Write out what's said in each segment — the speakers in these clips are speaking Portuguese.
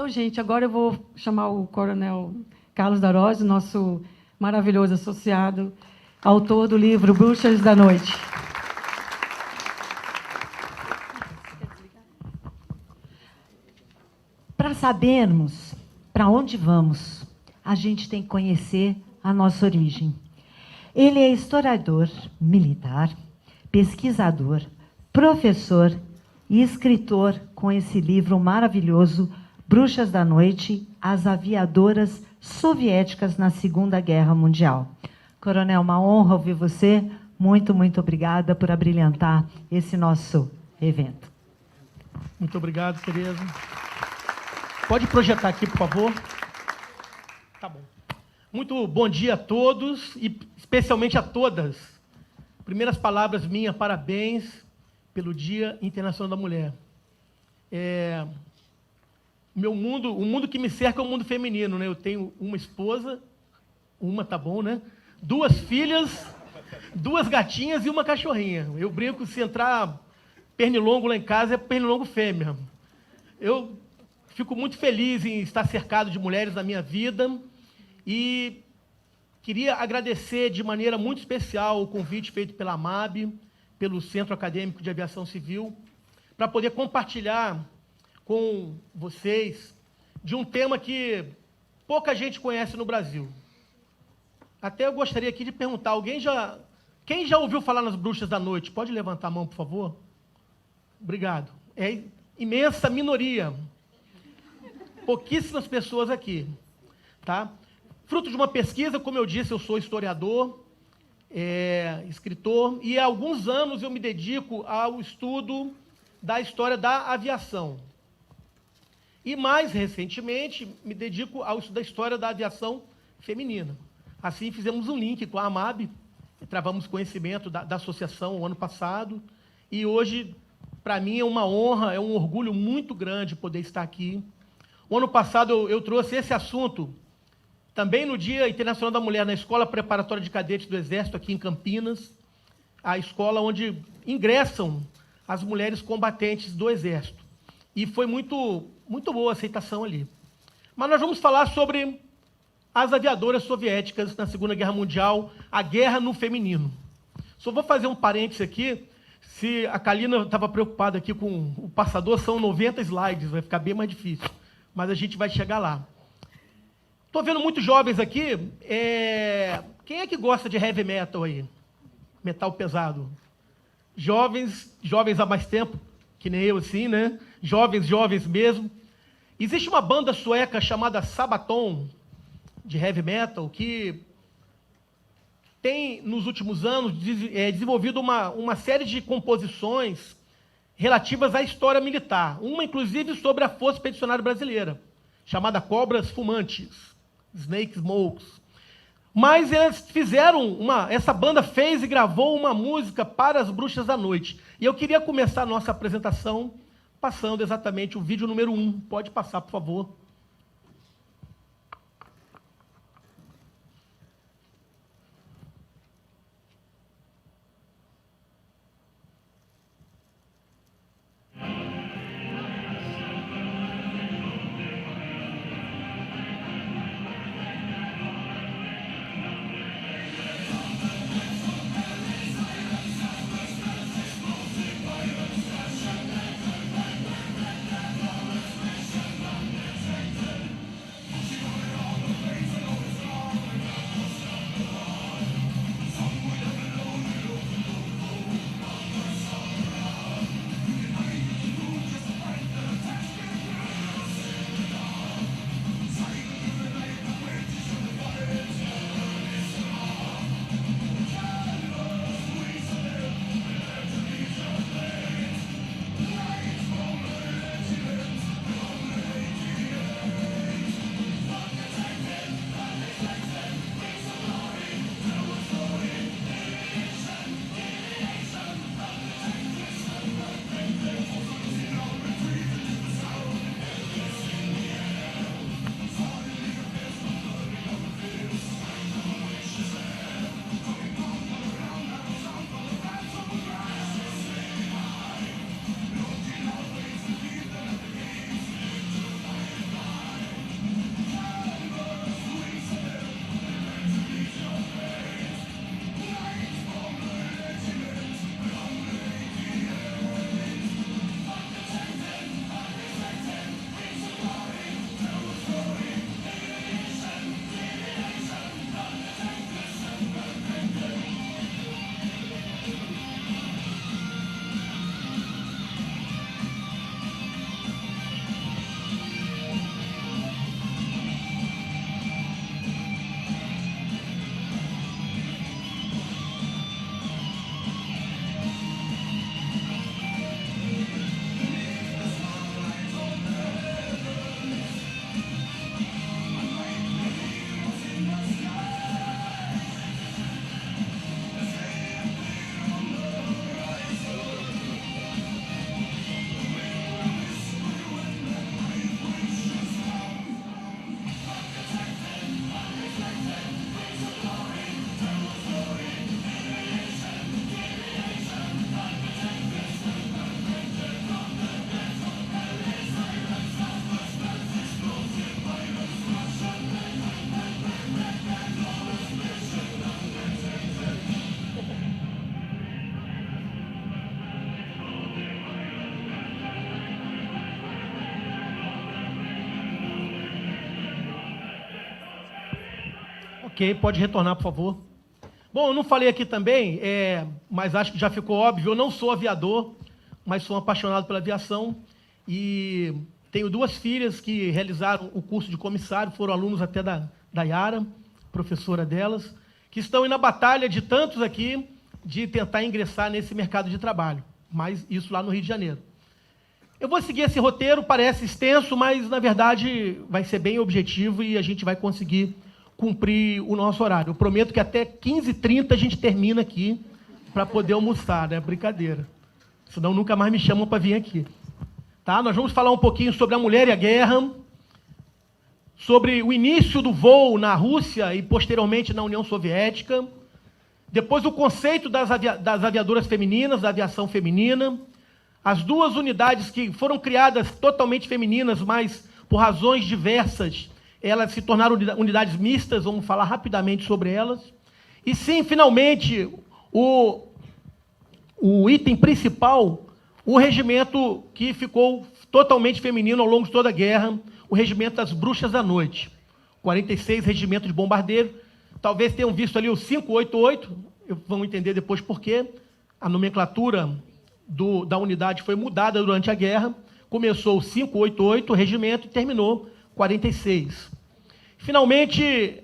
Então, gente, agora eu vou chamar o Coronel Carlos Darós, nosso maravilhoso associado, autor do livro Bruxas da Noite. Para sabermos para onde vamos, a gente tem que conhecer a nossa origem. Ele é historiador militar, pesquisador, professor e escritor com esse livro maravilhoso, Bruxas da Noite, as aviadoras soviéticas na Segunda Guerra Mundial. Coronel, uma honra ouvir você. Muito, muito obrigada por abrilhantar esse nosso evento. Muito obrigado, Tereza. Pode projetar aqui, por favor. Tá bom. Muito bom dia a todos e especialmente a todas. Primeiras palavras minhas, parabéns pelo Dia Internacional da Mulher. O mundo que me cerca é o mundo feminino, né? Eu tenho uma esposa, tá bom, né? 2 filhas, 2 gatinhas e uma cachorrinha. Eu brinco, se entrar pernilongo lá em casa, é pernilongo fêmea. Eu fico muito feliz em estar cercado de mulheres na minha vida e queria agradecer de maneira muito especial o convite feito pela AMAB, pelo Centro Acadêmico de Aviação Civil, para poder compartilhar com vocês de um tema que pouca gente conhece no Brasil. Até eu gostaria aqui de perguntar, quem já ouviu falar nas Bruxas da Noite? Pode levantar a mão, por favor? Obrigado. É imensa minoria. Pouquíssimas pessoas aqui. Tá? Fruto de uma pesquisa, como eu disse, eu sou historiador, escritor, e há alguns anos eu me dedico ao estudo da história da aviação. E, mais recentemente, me dedico ao estudo da história da aviação feminina. Assim, fizemos um link com a AMAB, travamos conhecimento da associação o ano passado, e hoje, para mim, é uma honra, é um orgulho muito grande poder estar aqui. O ano passado, eu trouxe esse assunto também no Dia Internacional da Mulher, na Escola Preparatória de Cadetes do Exército, aqui em Campinas, a escola onde ingressam as mulheres combatentes do Exército. E foi muito boa a aceitação ali. Mas nós vamos falar sobre as aviadoras soviéticas na Segunda Guerra Mundial, a guerra no feminino. Só vou fazer um parênteses aqui. Se a Kalina estava preocupada aqui com o passador, são 90 slides, vai ficar bem mais difícil. Mas a gente vai chegar lá. Estou vendo muitos jovens aqui. Quem é que gosta de heavy metal aí? Metal pesado. Jovens há mais tempo, que nem eu, assim, né? Jovens mesmo. Existe uma banda sueca chamada Sabaton, de heavy metal, que tem, nos últimos anos, desenvolvido uma série de composições relativas à história militar. Uma, inclusive, sobre a Força Expedicionária Brasileira, chamada Cobras Fumantes, Snake Smokes. Mas eles fizeram essa banda fez e gravou uma música para as Bruxas da Noite. E eu queria começar a nossa apresentação passando exatamente o vídeo número 1. Pode passar, por favor. Ok, pode retornar, por favor. Bom, eu não falei aqui também, mas acho que já ficou óbvio, eu não sou aviador, mas sou apaixonado pela aviação e tenho 2 filhas que realizaram o curso de comissário, foram alunos até da Yara, professora delas, que estão na batalha de tantos aqui de tentar ingressar nesse mercado de trabalho, mas isso lá no Rio de Janeiro. Eu vou seguir esse roteiro, parece extenso, mas, na verdade, vai ser bem objetivo e a gente vai conseguir cumprir o nosso horário. Eu prometo que até 15h30 a gente termina aqui para poder almoçar, né? Brincadeira. Senão nunca mais me chamam para vir aqui. Tá? Nós vamos falar um pouquinho sobre a mulher e a guerra, sobre o início do voo na Rússia e, posteriormente, na União Soviética. Depois, o conceito das aviadoras femininas, da aviação feminina. As 2 unidades que foram criadas totalmente femininas, mas por razões diversas, elas se tornaram unidades mistas, vamos falar rapidamente sobre elas. E sim, finalmente, o item principal, o regimento que ficou totalmente feminino ao longo de toda a guerra, o regimento das Bruxas da Noite. 46 regimentos de bombardeiro. Talvez tenham visto ali o 588, vão entender depois por quê. A nomenclatura da unidade foi mudada durante a guerra, começou o 588, o regimento, e terminou 46. Finalmente,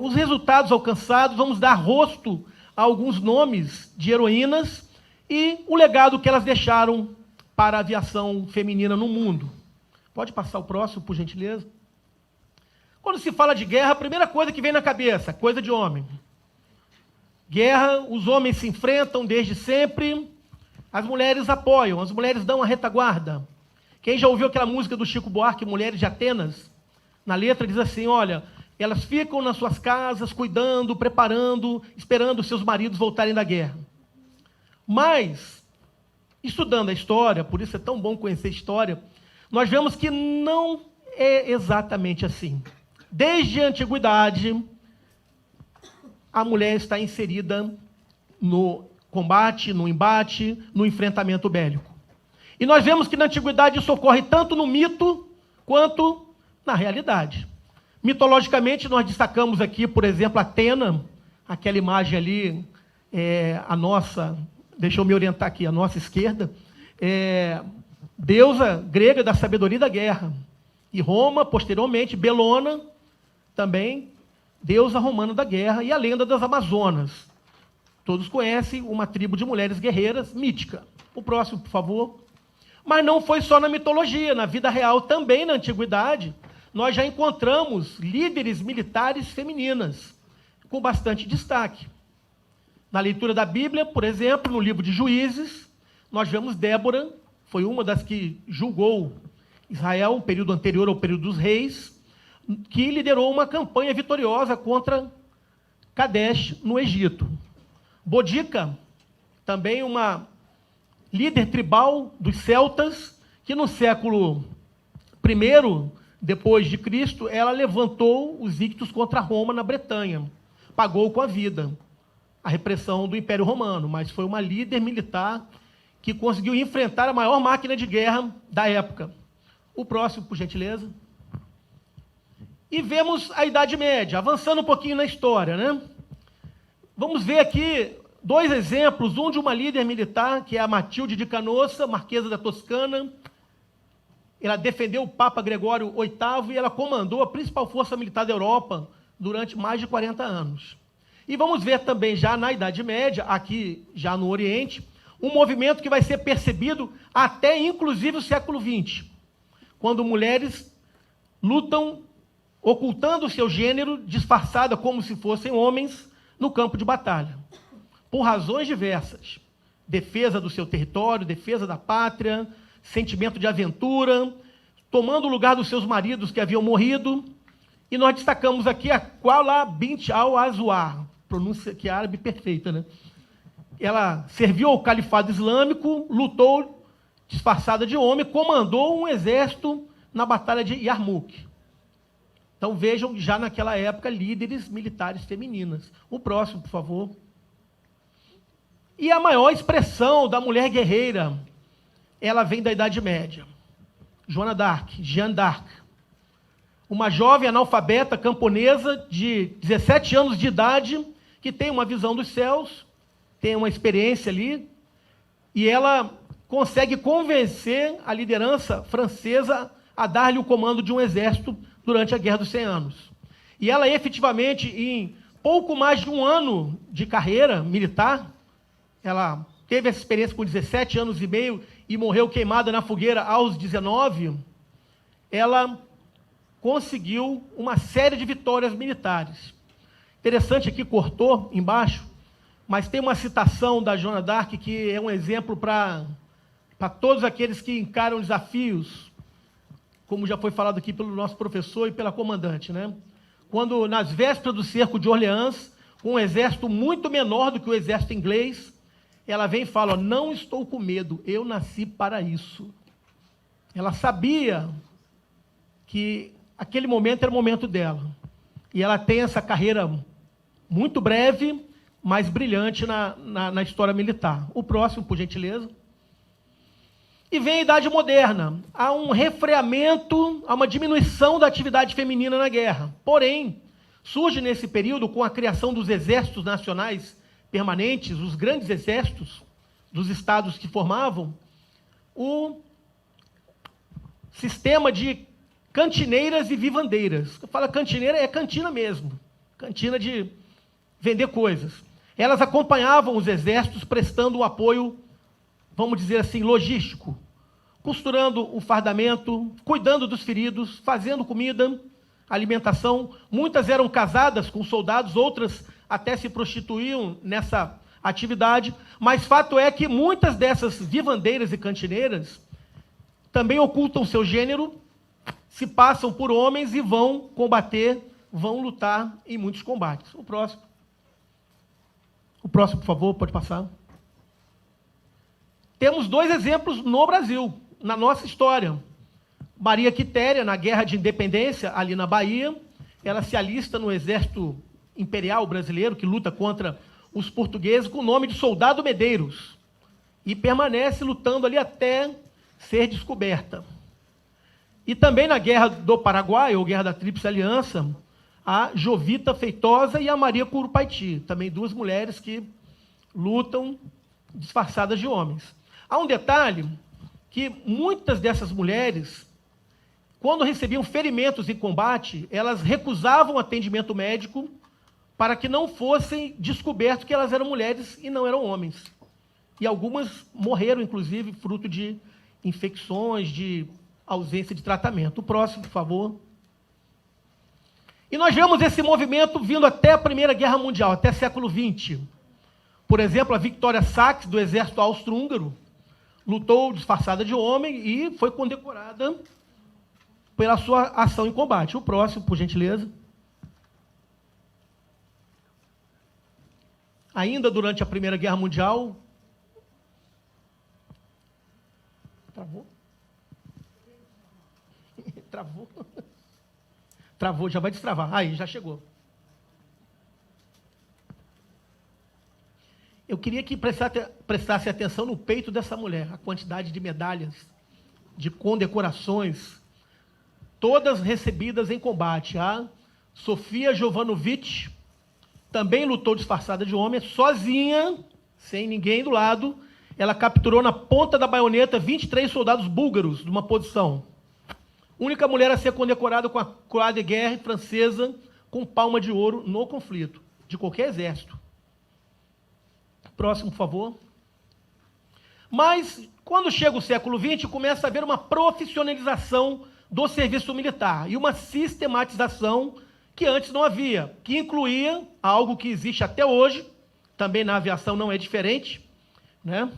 os resultados alcançados, vamos dar rosto a alguns nomes de heroínas e o legado que elas deixaram para a aviação feminina no mundo. Pode passar o próximo, por gentileza? Quando se fala de guerra, a primeira coisa que vem na cabeça, coisa de homem. Guerra, os homens se enfrentam desde sempre, as mulheres apoiam, as mulheres dão a retaguarda. Quem já ouviu aquela música do Chico Buarque, Mulheres de Atenas? Na letra diz assim, olha, elas ficam nas suas casas, cuidando, preparando, esperando os seus maridos voltarem da guerra. Mas, estudando a história, por isso é tão bom conhecer a história, nós vemos que não é exatamente assim. Desde a antiguidade, a mulher está inserida no combate, no embate, no enfrentamento bélico. E nós vemos que na antiguidade isso ocorre tanto no mito quanto na realidade. Mitologicamente, nós destacamos aqui, por exemplo, Atena, aquela imagem ali, deixa eu me orientar aqui, a nossa esquerda, deusa grega da sabedoria e da guerra. E Roma, posteriormente, Belona, também deusa romana da guerra, e a lenda das Amazonas. Todos conhecem uma tribo de mulheres guerreiras mítica. O próximo, por favor. Mas não foi só na mitologia, na vida real, também na antiguidade, nós já encontramos líderes militares femininas, com bastante destaque. Na leitura da Bíblia, por exemplo, no livro de Juízes, nós vemos Débora, foi uma das que julgou Israel, um período anterior ao período dos reis, que liderou uma campanha vitoriosa contra Kadesh, no Egito. Bodica, também uma líder tribal dos celtas, que no século I, depois de Cristo, ela levantou os ictos contra Roma na Bretanha. Pagou com a vida a repressão do Império Romano, mas foi uma líder militar que conseguiu enfrentar a maior máquina de guerra da época. O próximo, por gentileza. E vemos a Idade Média, avançando um pouquinho na história, né? Vamos ver aqui 2 exemplos, um de uma líder militar, que é a Matilde de Canossa, marquesa da Toscana. Ela defendeu o Papa Gregório VIII e ela comandou a principal força militar da Europa durante mais de 40 anos. E vamos ver também, já na Idade Média, aqui já no Oriente, um movimento que vai ser percebido até, inclusive, o século XX, quando mulheres lutam ocultando o seu gênero, disfarçada como se fossem homens, no campo de batalha, por razões diversas. Defesa do seu território, defesa da pátria, sentimento de aventura, tomando o lugar dos seus maridos que haviam morrido. E nós destacamos aqui a Qala bint al-Azwar, pronúncia que é árabe perfeita, né? Ela serviu ao califado islâmico, lutou disfarçada de homem, comandou um exército na batalha de Yarmouk. Então vejam, já naquela época, líderes militares femininas. O próximo, por favor. E a maior expressão da mulher guerreira, ela vem da Idade Média. Joana d'Arc, Jeanne d'Arc. uma jovem analfabeta camponesa de 17 anos de idade, que tem uma visão dos céus, tem uma experiência ali, e ela consegue convencer a liderança francesa a dar-lhe o comando de um exército durante a Guerra dos 100 Anos. E ela, efetivamente, em pouco mais de um ano de carreira militar, ela teve essa experiência com 17 anos e meio e morreu queimada na fogueira aos 19, ela conseguiu uma série de vitórias militares. Interessante aqui, cortou embaixo, mas tem uma citação da Joana d'Arc que é um exemplo para todos aqueles que encaram desafios, como já foi falado aqui pelo nosso professor e pela comandante, né? Quando, nas vésperas do cerco de Orleans, com um exército muito menor do que o exército inglês, ela vem e fala, ó, não estou com medo, eu nasci para isso. Ela sabia que aquele momento era o momento dela. E ela tem essa carreira muito breve, mas brilhante na história militar. O próximo, por gentileza. E vem a Idade Moderna. Há um refreamento, há uma diminuição da atividade feminina na guerra. Porém, surge nesse período, com a criação dos exércitos nacionais permanentes, os grandes exércitos dos estados que formavam, o sistema de cantineiras e vivandeiras. Eu falo cantineira, é cantina mesmo. Cantina de vender coisas. Elas acompanhavam os exércitos, prestando o apoio, vamos dizer assim, logístico, costurando o fardamento, cuidando dos feridos, fazendo comida, alimentação. Muitas eram casadas com soldados, outras até se prostituíam nessa atividade, mas fato é que muitas dessas vivandeiras e cantineiras também ocultam seu gênero, se passam por homens e vão combater, vão lutar em muitos combates. O próximo. O próximo, por favor, pode passar. Temos dois exemplos no Brasil, na nossa história. Maria Quitéria, na Guerra de Independência, ali na Bahia, ela se alista no Exército Imperial Brasileiro, que luta contra os portugueses, com o nome de Soldado Medeiros, e permanece lutando ali até ser descoberta. E também na Guerra do Paraguai, ou Guerra da Tríplice Aliança, a Jovita Feitosa e a Maria Curupaiti, também duas mulheres que lutam disfarçadas de homens. Há um detalhe, que muitas dessas mulheres, quando recebiam ferimentos em combate, elas recusavam atendimento médico para que não fossem descobertos que elas eram mulheres e não eram homens. E algumas morreram, inclusive, fruto de infecções, de ausência de tratamento. O próximo, por favor. E nós vemos esse movimento vindo até a Primeira Guerra Mundial, até século XX. Por exemplo, a Victoria Sachs, do exército austro-húngaro, lutou disfarçada de homem e foi condecorada pela sua ação em combate. O próximo, por gentileza. Ainda durante a Primeira Guerra Mundial... Travou? Travou? Travou, já vai destravar. Aí, já chegou. Eu queria que prestasse atenção no peito dessa mulher, a quantidade de medalhas, de condecorações, todas recebidas em combate. A Sofia Jovanovic também lutou disfarçada de homem, sozinha, sem ninguém do lado. Ela capturou na ponta da baioneta 23 soldados búlgaros de uma posição. Única mulher a ser condecorada com a Croix de Guerre francesa, com palma de ouro no conflito, de qualquer exército. Próximo, por favor. Mas, quando chega o século XX, começa a haver uma profissionalização do serviço militar e uma sistematização que antes não havia, que incluía algo que existe até hoje, também na aviação não é diferente, né?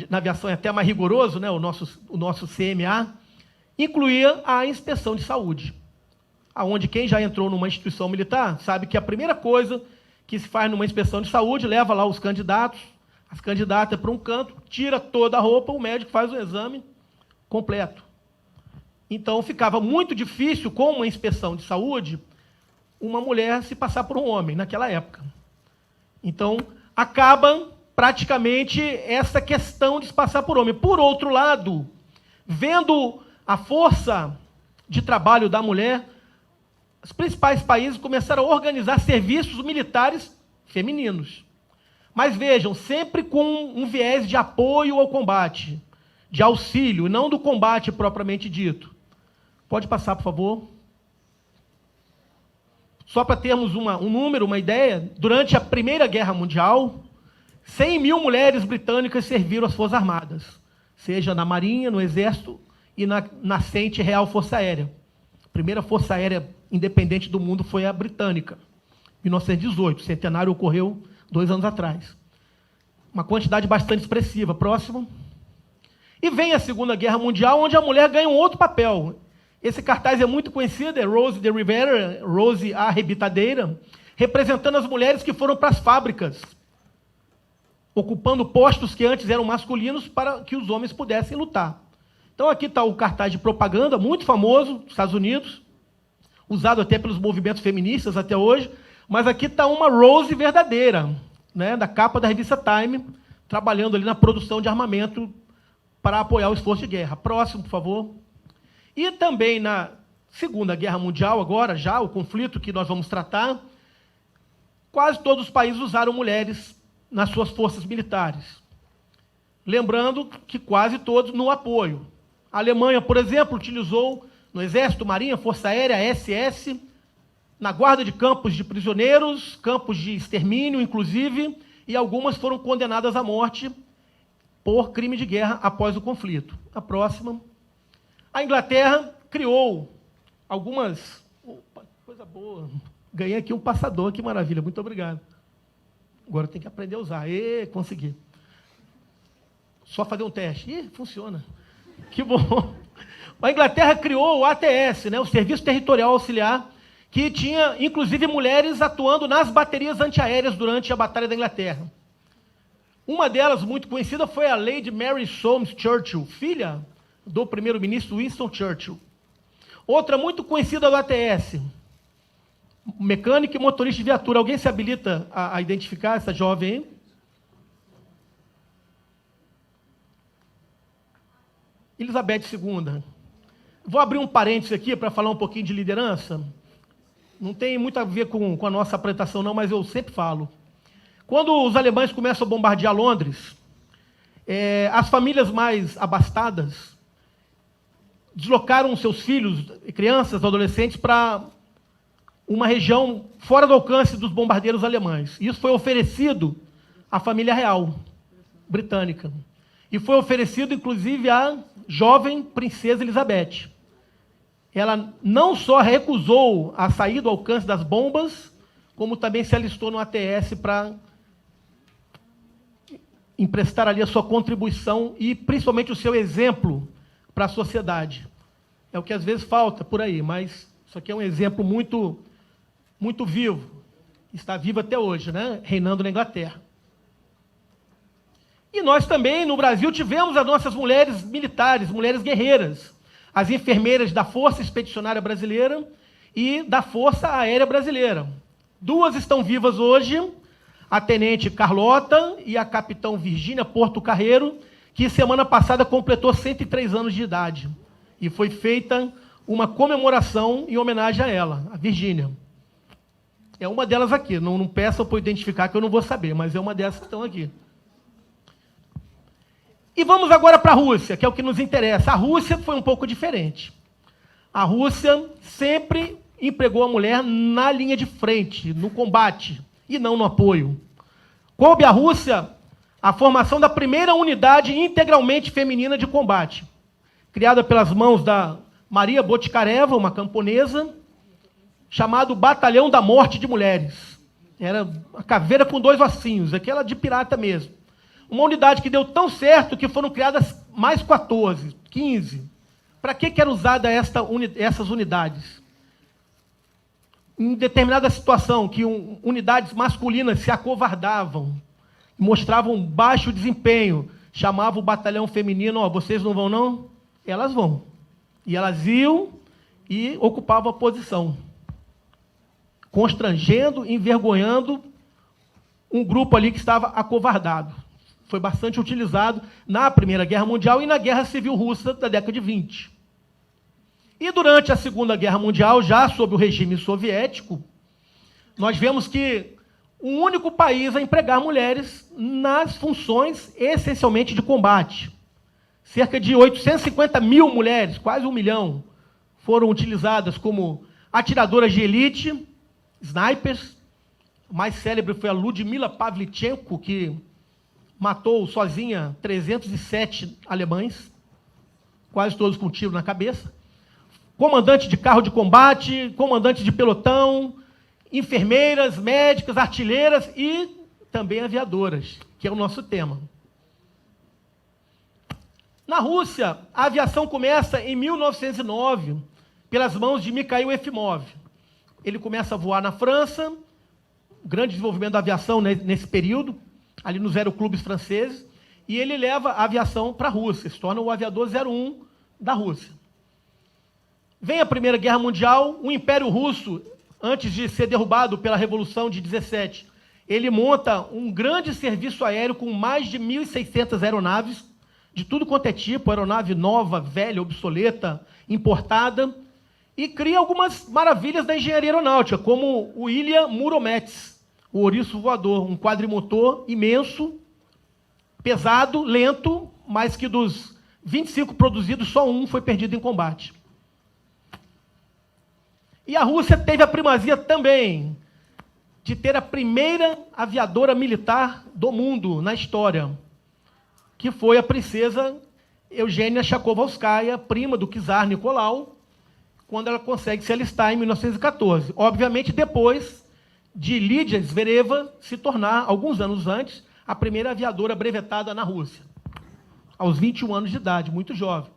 Na aviação é até mais rigoroso, né? O nosso CMA, incluía a inspeção de saúde, aonde quem já entrou numa instituição militar sabe que a primeira coisa que se faz numa inspeção de saúde, leva lá os candidatos, as candidatas para um canto, tira toda a roupa, o médico faz o exame completo. Então, ficava muito difícil, com uma inspeção de saúde, uma mulher se passar por um homem, naquela época. Então, acaba praticamente essa questão de se passar por homem. Por outro lado, vendo a força de trabalho da mulher, os principais países começaram a organizar serviços militares femininos. Mas vejam, sempre com um viés de apoio ao combate, de auxílio, e não do combate propriamente dito. Pode passar, por favor? Só para termos um número, uma ideia, durante a Primeira Guerra Mundial, 100 mil mulheres britânicas serviram as Forças Armadas, seja na Marinha, no Exército e na nascente Real Força Aérea. A primeira Força Aérea independente do mundo foi a britânica, 1918, o centenário ocorreu 2 anos atrás. Uma quantidade bastante expressiva. Próximo. E vem a Segunda Guerra Mundial, onde a mulher ganha um outro papel. Esse cartaz é muito conhecido, é Rose de Rivera, Rose a Arrebitadeira, representando as mulheres que foram para as fábricas, ocupando postos que antes eram masculinos para que os homens pudessem lutar. Então aqui está o cartaz de propaganda, muito famoso, dos Estados Unidos, usado até pelos movimentos feministas até hoje, mas aqui está uma Rose verdadeira, né, da capa da revista Time, trabalhando ali na produção de armamento para apoiar o esforço de guerra. Próximo, por favor. E também na Segunda Guerra Mundial, agora já, o conflito que nós vamos tratar, quase todos os países usaram mulheres nas suas forças militares. Lembrando que quase todos no apoio. A Alemanha, por exemplo, utilizou no Exército, Marinha, Força Aérea, SS, na guarda de campos de prisioneiros, campos de extermínio, inclusive, e algumas foram condenadas à morte por crime de guerra após o conflito. A próxima. A Inglaterra criou algumas... Opa, coisa boa. Ganhei aqui um passador, que maravilha, muito obrigado. Agora tem que aprender a usar. Consegui. Só fazer um teste. Funciona. Que bom. A Inglaterra criou o ATS, né, o Serviço Territorial Auxiliar, que tinha, inclusive, mulheres atuando nas baterias antiaéreas durante a Batalha da Inglaterra. Uma delas, muito conhecida, foi a Lady Mary Soames Churchill, filha do primeiro-ministro Winston Churchill. Outra muito conhecida do ATS, mecânico e motorista de viatura. Alguém se habilita a identificar essa jovem aí? Elizabeth II. Vou abrir um parênteses aqui para falar um pouquinho de liderança. Não tem muito a ver com a nossa apresentação, não, mas eu sempre falo. Quando os alemães começam a bombardear Londres, as famílias mais abastadas deslocaram seus filhos, crianças, adolescentes, para uma região fora do alcance dos bombardeiros alemães. Isso foi oferecido à família real britânica. E foi oferecido, inclusive, à jovem princesa Elizabeth. Ela não só recusou a sair do alcance das bombas, como também se alistou no ATS para emprestar ali a sua contribuição e, principalmente, o seu exemplo para a sociedade. É o que às vezes falta por aí, mas isso aqui é um exemplo muito, muito vivo. Está vivo até hoje, né? Reinando na Inglaterra. E nós também, no Brasil, tivemos as nossas mulheres militares, mulheres guerreiras, as enfermeiras da Força Expedicionária Brasileira e da Força Aérea Brasileira. 2 estão vivas hoje, a Tenente Carlota e a Capitão Virgínia Porto Carreiro, que semana passada completou 103 anos de idade. E foi feita uma comemoração em homenagem a ela, a Virgínia. É uma delas aqui, não peçam para eu identificar que eu não vou saber, mas é uma dessas que estão aqui. E vamos agora para a Rússia, que é o que nos interessa. A Rússia foi um pouco diferente. A Rússia sempre empregou a mulher na linha de frente, no combate, e não no apoio. Coube à Rússia a formação da primeira unidade integralmente feminina de combate, criada pelas mãos da Maria Botkareva, uma camponesa, chamado Batalhão da Morte de Mulheres. Era uma caveira com 2 ossinhos, aquela de pirata mesmo. Uma unidade que deu tão certo que foram criadas mais 14, 15. Para que era usada essas unidades? Em determinada situação, que unidades masculinas se acovardavam, mostravam baixo desempenho, chamava o batalhão feminino, vocês não vão não? Elas vão. E elas iam e ocupavam a posição, constrangendo, envergonhando um grupo ali que estava acovardado. Foi bastante utilizado na Primeira Guerra Mundial e na Guerra Civil Russa da década de 20. E durante a Segunda Guerra Mundial, já sob o regime soviético, nós vemos que o único país a empregar mulheres nas funções essencialmente de combate. Cerca de 850 mil mulheres, quase 1 milhão, foram utilizadas como atiradoras de elite, snipers. O mais célebre foi a Ludmila Pavlichenko, que matou sozinha 307 alemães, quase todos com tiro na cabeça. Comandante de carro de combate, comandante de pelotão, enfermeiras, médicas, artilheiras e também aviadoras, que é o nosso tema. Na Rússia, a aviação começa em 1909, pelas mãos de Mikhail Efimov. Ele começa a voar na França, grande desenvolvimento da aviação nesse período, ali nos aeroclubes franceses, e ele leva a aviação para a Rússia, se torna o aviador 01 da Rússia. Vem a Primeira Guerra Mundial, o Império Russo, antes de ser derrubado pela Revolução de 17, ele monta um grande serviço aéreo com mais de 1.600 aeronaves, de tudo quanto é tipo, aeronave nova, velha, obsoleta, importada, e cria algumas maravilhas da engenharia aeronáutica, como o Ilha Muromets, o ouriço voador, um quadrimotor imenso, pesado, lento, mas que dos 25 produzidos, só um foi perdido em combate. E a Rússia teve a primazia também de ter a primeira aviadora militar do mundo na história, que foi a princesa Eugênia Chakovalskaya, prima do czar Nicolau, quando ela consegue se alistar em 1914. Obviamente, depois de Lídia Zvereva se tornar, alguns anos antes, a primeira aviadora brevetada na Rússia, aos 21 anos de idade, muito jovem.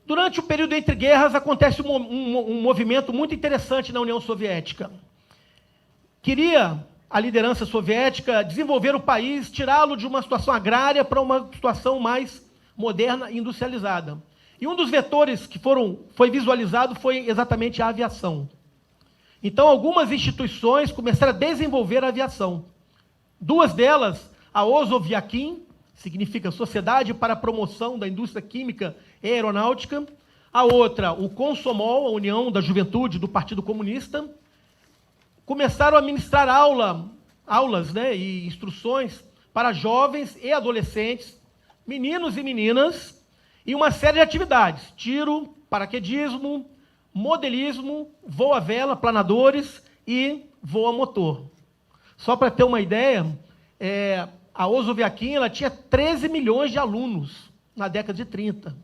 Durante o período entre guerras, acontece um movimento muito interessante na União Soviética. Queria a liderança soviética desenvolver o país, tirá-lo de uma situação agrária para uma situação mais moderna e industrializada. E um dos vetores que foi visualizado foi exatamente a aviação. Então, algumas instituições começaram a desenvolver a aviação. Duas delas, a Ozoviakin, significa Sociedade para a Promoção da Indústria Química e Aeronáutica. A outra, o Komsomol, a União da Juventude do Partido Comunista. Começaram a ministrar aulas, e instruções para jovens e adolescentes, meninos e meninas, e uma série de atividades: tiro, paraquedismo, modelismo, voo à vela, planadores e voo a motor. Só para ter uma ideia, a Ozoviakin, ela tinha 13 milhões de alunos na década de 30.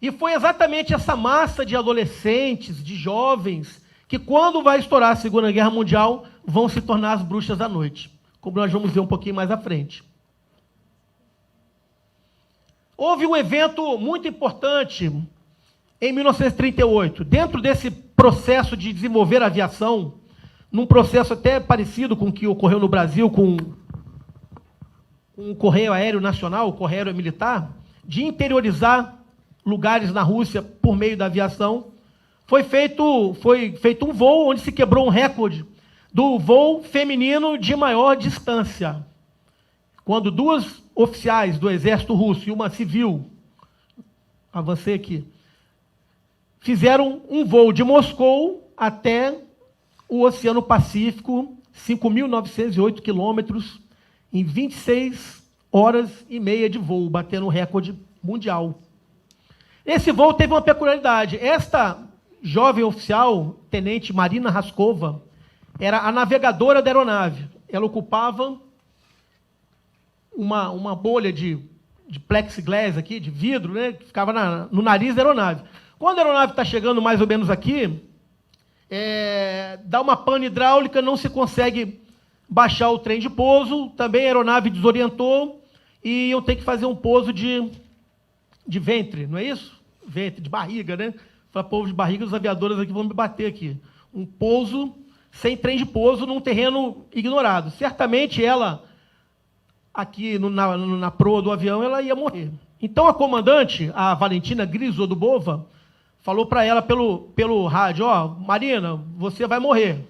E foi exatamente essa massa de adolescentes, de jovens, que quando vai estourar a Segunda Guerra Mundial, vão se tornar as bruxas da noite, como nós vamos ver um pouquinho mais à frente. Houve um evento muito importante em 1938. Dentro desse processo de desenvolver a aviação, num processo até parecido com o que ocorreu no Brasil com o Correio Aéreo Nacional, o Correio Aéreo Militar, de interiorizar lugares na Rússia por meio da aviação, foi feito um voo onde se quebrou um recorde do voo feminino de maior distância. Quando duas oficiais do exército russo e uma civil, avancei aqui, fizeram um voo de Moscou até o Oceano Pacífico, 5.908 quilômetros, em 26 horas e meia de voo, batendo um recorde mundial. Esse voo teve uma peculiaridade. Esta jovem oficial, tenente Marina Raskova, era a navegadora da aeronave. Ela ocupava uma bolha de plexiglass aqui, de vidro, que ficava no nariz da aeronave. Quando a aeronave está chegando mais ou menos aqui, dá uma pane hidráulica, não se consegue baixar o trem de pouso, também a aeronave desorientou, e eu tenho que fazer um pouso de ventre, não é isso? Ventre, de barriga, né? Fala, povo de barriga, os aviadores aqui vão me bater aqui. Um pouso sem trem de pouso num terreno ignorado. Certamente ela, aqui na proa do avião, ela ia morrer. Então a comandante, a Valentina Grisodubova, falou para ela pelo rádio: Marina, você vai morrer.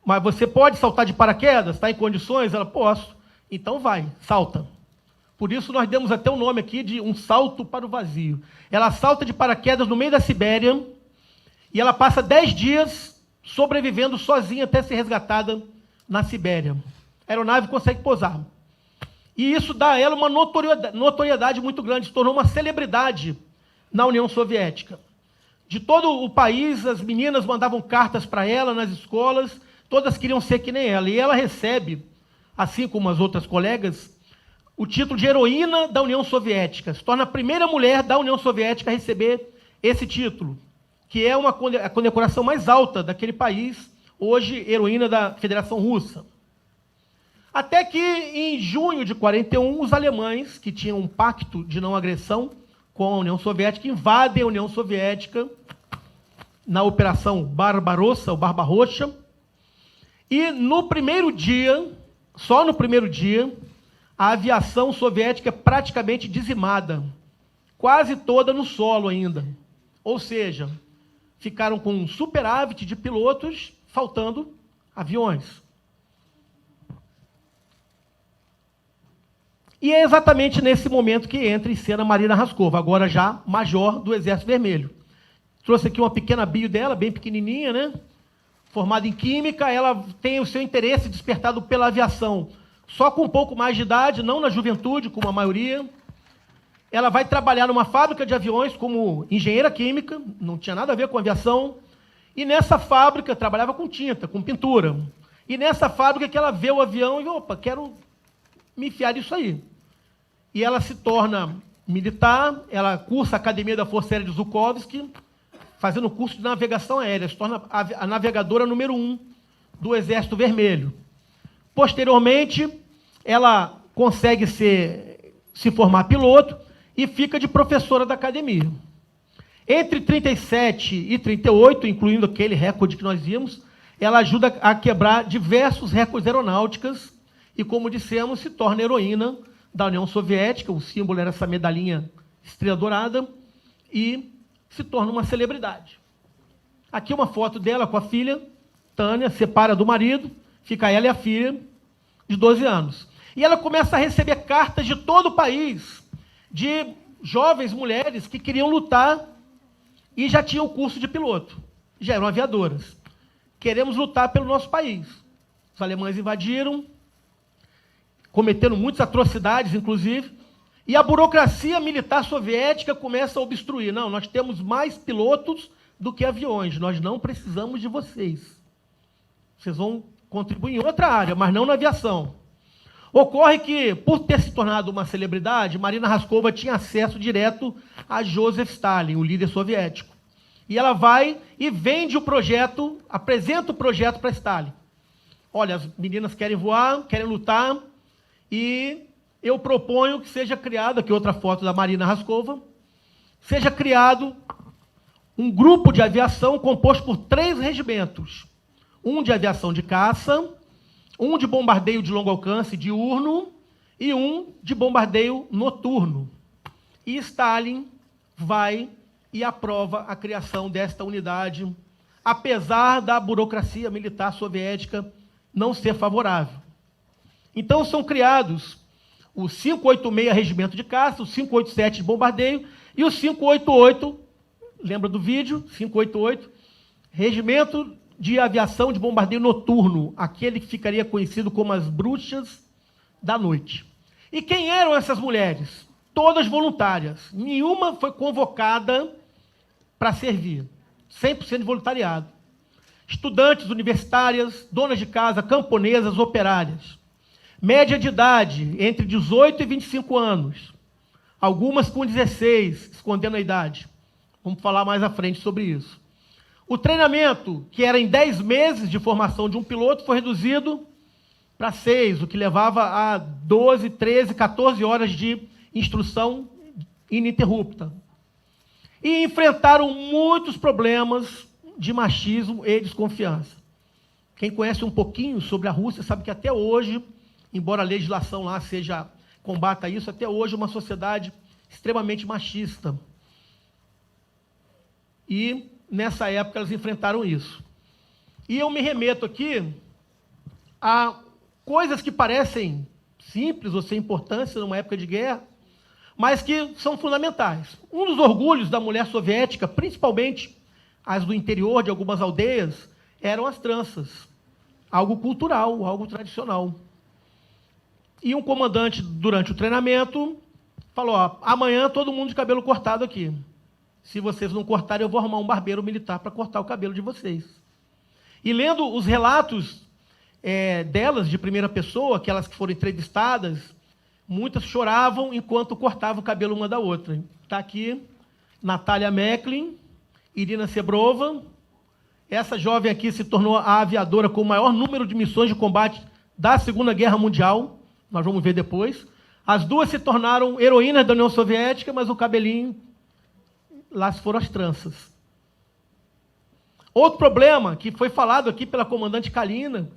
Mas você pode saltar de paraquedas? Está em condições? Ela: posso. Então vai, salta. Por isso nós demos até o nome aqui de um salto para o vazio. Ela salta de paraquedas no meio da Sibéria e ela passa 10 dias sobrevivendo sozinha até ser resgatada na Sibéria. A aeronave consegue pousar. E isso dá a ela uma notoriedade muito grande, se tornou uma celebridade na União Soviética. De todo o país, as meninas mandavam cartas para ela nas escolas, todas queriam ser que nem ela. E ela recebe, assim como as outras colegas, o título de heroína da União Soviética. Se torna a primeira mulher da União Soviética a receber esse título, que é a condecoração mais alta daquele país, hoje heroína da Federação Russa. Até que, em junho de 41, os alemães, que tinham um pacto de não agressão com a União Soviética, invadem a União Soviética na Operação Barbarossa, ou Barbarroxa, e no primeiro dia, só no primeiro dia, a aviação soviética é praticamente dizimada, quase toda no solo ainda. Ou seja, ficaram com um superávit de pilotos, faltando aviões. E é exatamente nesse momento que entra em cena Marina Raskova, agora já major do Exército Vermelho. Trouxe aqui uma pequena bio dela, bem pequenininha, né? Formada em Química, ela tem o seu interesse despertado pela aviação. Só com um pouco mais de idade, não na juventude, como a maioria. Ela vai trabalhar numa fábrica de aviões como engenheira química, não tinha nada a ver com aviação. E nessa fábrica, trabalhava com tinta, com pintura. E nessa fábrica que ela vê o avião e, opa, quero me enfiar nisso aí. E ela se torna militar, ela cursa a Academia da Força Aérea de Zhukovsky, fazendo curso de navegação aérea, se torna a navegadora número 1 do Exército Vermelho. Posteriormente, ela consegue se formar piloto e fica de professora da academia. Entre 37 e 38, incluindo aquele recorde que nós vimos, ela ajuda a quebrar diversos recordes aeronáuticos e, como dissemos, se torna heroína da União Soviética, o símbolo era essa medalhinha estrela dourada, e se torna uma celebridade. Aqui uma foto dela com a filha, Tânia, separa do marido, fica ela e a filha, de 12 anos. E ela começa a receber cartas de todo o país, de jovens mulheres que queriam lutar e já tinham o curso de piloto, já eram aviadoras. Queremos lutar pelo nosso país. Os alemães invadiram, cometendo muitas atrocidades, inclusive, e a burocracia militar soviética começa a obstruir. Não, nós temos mais pilotos do que aviões, nós não precisamos de vocês. Vocês vão contribuir em outra área, mas não na aviação. Ocorre que, por ter se tornado uma celebridade, Marina Raskova tinha acesso direto a Joseph Stalin, o líder soviético. E ela vai e vende o projeto, apresenta o projeto para Stalin. Olha, as meninas querem voar, querem lutar, e eu proponho que seja criado, aqui outra foto da Marina Raskova, seja criado um grupo de aviação composto por 3 regimentos. Um de aviação de caça, um de bombardeio de longo alcance diurno e um de bombardeio noturno. E Stalin vai e aprova a criação desta unidade, apesar da burocracia militar soviética não ser favorável. Então são criados o 586 Regimento de Caça, o 587 de bombardeio e o 588, lembra do vídeo? 588, Regimento de Aviação de Bombardeio Noturno, aquele que ficaria conhecido como as Bruxas da Noite. E quem eram essas mulheres? Todas voluntárias. Nenhuma foi convocada para servir. 100% de voluntariado. Estudantes universitárias, donas de casa, camponesas, operárias. Média de idade, entre 18 e 25 anos. Algumas com 16, escondendo a idade. Vamos falar mais à frente sobre isso. O treinamento, que era em 10 meses de formação de um piloto, foi reduzido para 6, o que levava a 12, 13, 14 horas de instrução ininterrupta. E enfrentaram muitos problemas de machismo e desconfiança. Quem conhece um pouquinho sobre a Rússia sabe que até hoje, embora a legislação lá combata isso, até hoje é uma sociedade extremamente machista. E nessa época elas enfrentaram isso. E eu me remeto aqui a coisas que parecem simples ou sem importância numa época de guerra, mas que são fundamentais. Um dos orgulhos da mulher soviética, principalmente as do interior de algumas aldeias, eram as tranças. Algo cultural, algo tradicional. E um comandante, durante o treinamento, falou, ó, amanhã todo mundo de cabelo cortado aqui. Se vocês não cortarem, eu vou arrumar um barbeiro militar para cortar o cabelo de vocês. E lendo os relatos delas, de primeira pessoa, aquelas que foram entrevistadas, muitas choravam enquanto cortavam o cabelo uma da outra. Está aqui Natália Meklin, Irina Sebrova. Essa jovem aqui se tornou a aviadora com o maior número de missões de combate da Segunda Guerra Mundial. Nós vamos ver depois. As duas se tornaram heroínas da União Soviética, mas o cabelinho, lá foram as tranças. Outro problema que foi falado aqui pela comandante Kalina,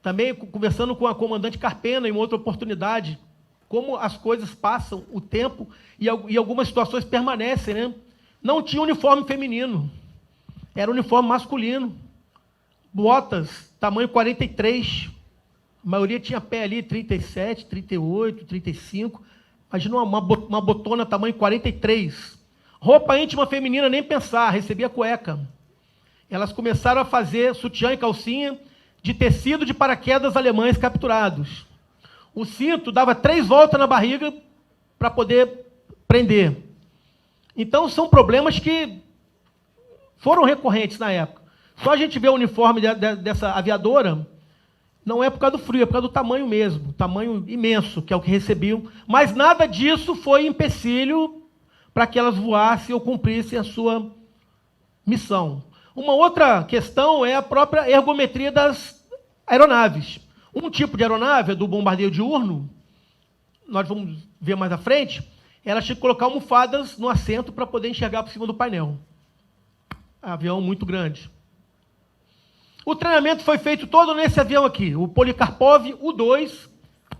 também conversando com a comandante Carpena em outra oportunidade, como as coisas passam o tempo e algumas situações permanecem, né? Não tinha uniforme feminino, era uniforme masculino. Botas, tamanho 43, a maioria tinha pé ali 37, 38, 35, imagina uma botona tamanho 43. Roupa íntima feminina, nem pensar, recebia cueca. Elas começaram a fazer sutiã e calcinha de tecido de paraquedas alemães capturados. O cinto dava 3 voltas na barriga para poder prender. Então, são problemas que foram recorrentes na época. Só a gente vê o uniforme dessa aviadora, não é por causa do frio, é por causa do tamanho mesmo, tamanho imenso, que é o que recebiam. Mas nada disso foi empecilho para que elas voassem ou cumprissem a sua missão. Uma outra questão é a própria ergometria das aeronaves. Um tipo de aeronave, do bombardeio diurno, nós vamos ver mais à frente, ela tinha que colocar almofadas no assento para poder enxergar por cima do painel. Avião muito grande. O treinamento foi feito todo nesse avião aqui, o Polikarpov U-2,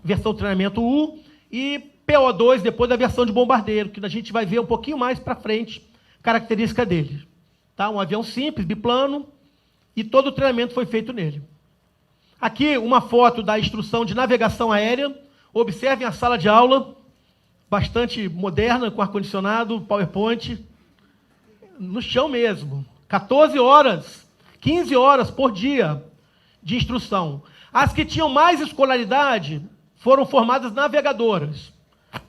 versão treinamento U, e PO-2, depois da versão de bombardeiro, que a gente vai ver um pouquinho mais para frente, característica dele. Tá? Um avião simples, biplano, e todo o treinamento foi feito nele. Aqui uma foto da instrução de navegação aérea. Observem a sala de aula, bastante moderna, com ar-condicionado, PowerPoint, no chão mesmo. 14 horas, 15 horas por dia de instrução. As que tinham mais escolaridade foram formadas navegadoras,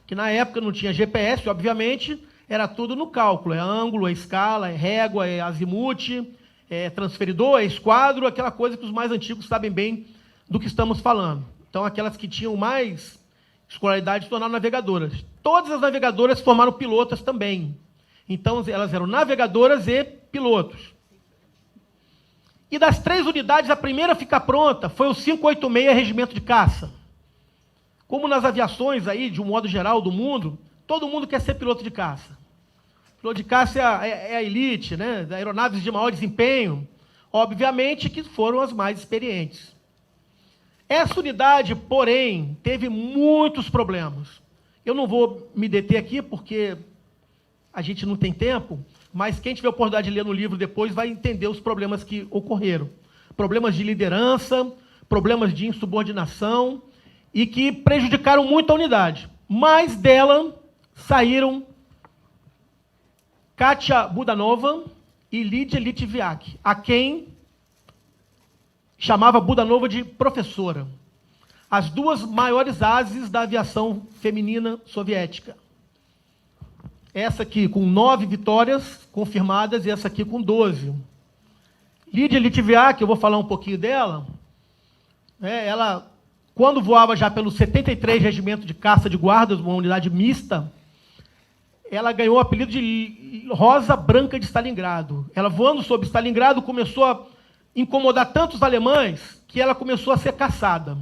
que na época não tinha GPS, obviamente, era tudo no cálculo, é ângulo, é escala, é régua, é azimuth, é transferidor, é esquadro, aquela coisa que os mais antigos sabem bem do que estamos falando. Então, aquelas que tinham mais escolaridade se tornaram navegadoras. Todas as navegadoras se formaram pilotas também. Então, elas eram navegadoras e pilotos. E das 3 unidades, a primeira a ficar pronta foi o 586 Regimento de Caça. Como nas aviações, aí, de um modo geral, do mundo, todo mundo quer ser piloto de caça. Piloto de caça é a elite, né? Aeronaves de maior desempenho, obviamente que foram as mais experientes. Essa unidade, porém, teve muitos problemas. Eu não vou me deter aqui, porque a gente não tem tempo, mas quem tiver a oportunidade de ler no livro depois vai entender os problemas que ocorreram. Problemas de liderança, problemas de insubordinação, e que prejudicaram muito a unidade. Mas dela saíram Katia Budanova e Lídia Litviak, a quem chamava Budanova de professora. As duas maiores ases da aviação feminina soviética. Essa aqui com 9 vitórias confirmadas e essa aqui com 12. Lídia Litviak, eu vou falar um pouquinho dela, ela, quando voava já pelo 73 Regimento de Caça de Guardas, uma unidade mista, ela ganhou o apelido de Rosa Branca de Stalingrado. Ela, voando sobre Stalingrado, começou a incomodar tantos alemães que ela começou a ser caçada.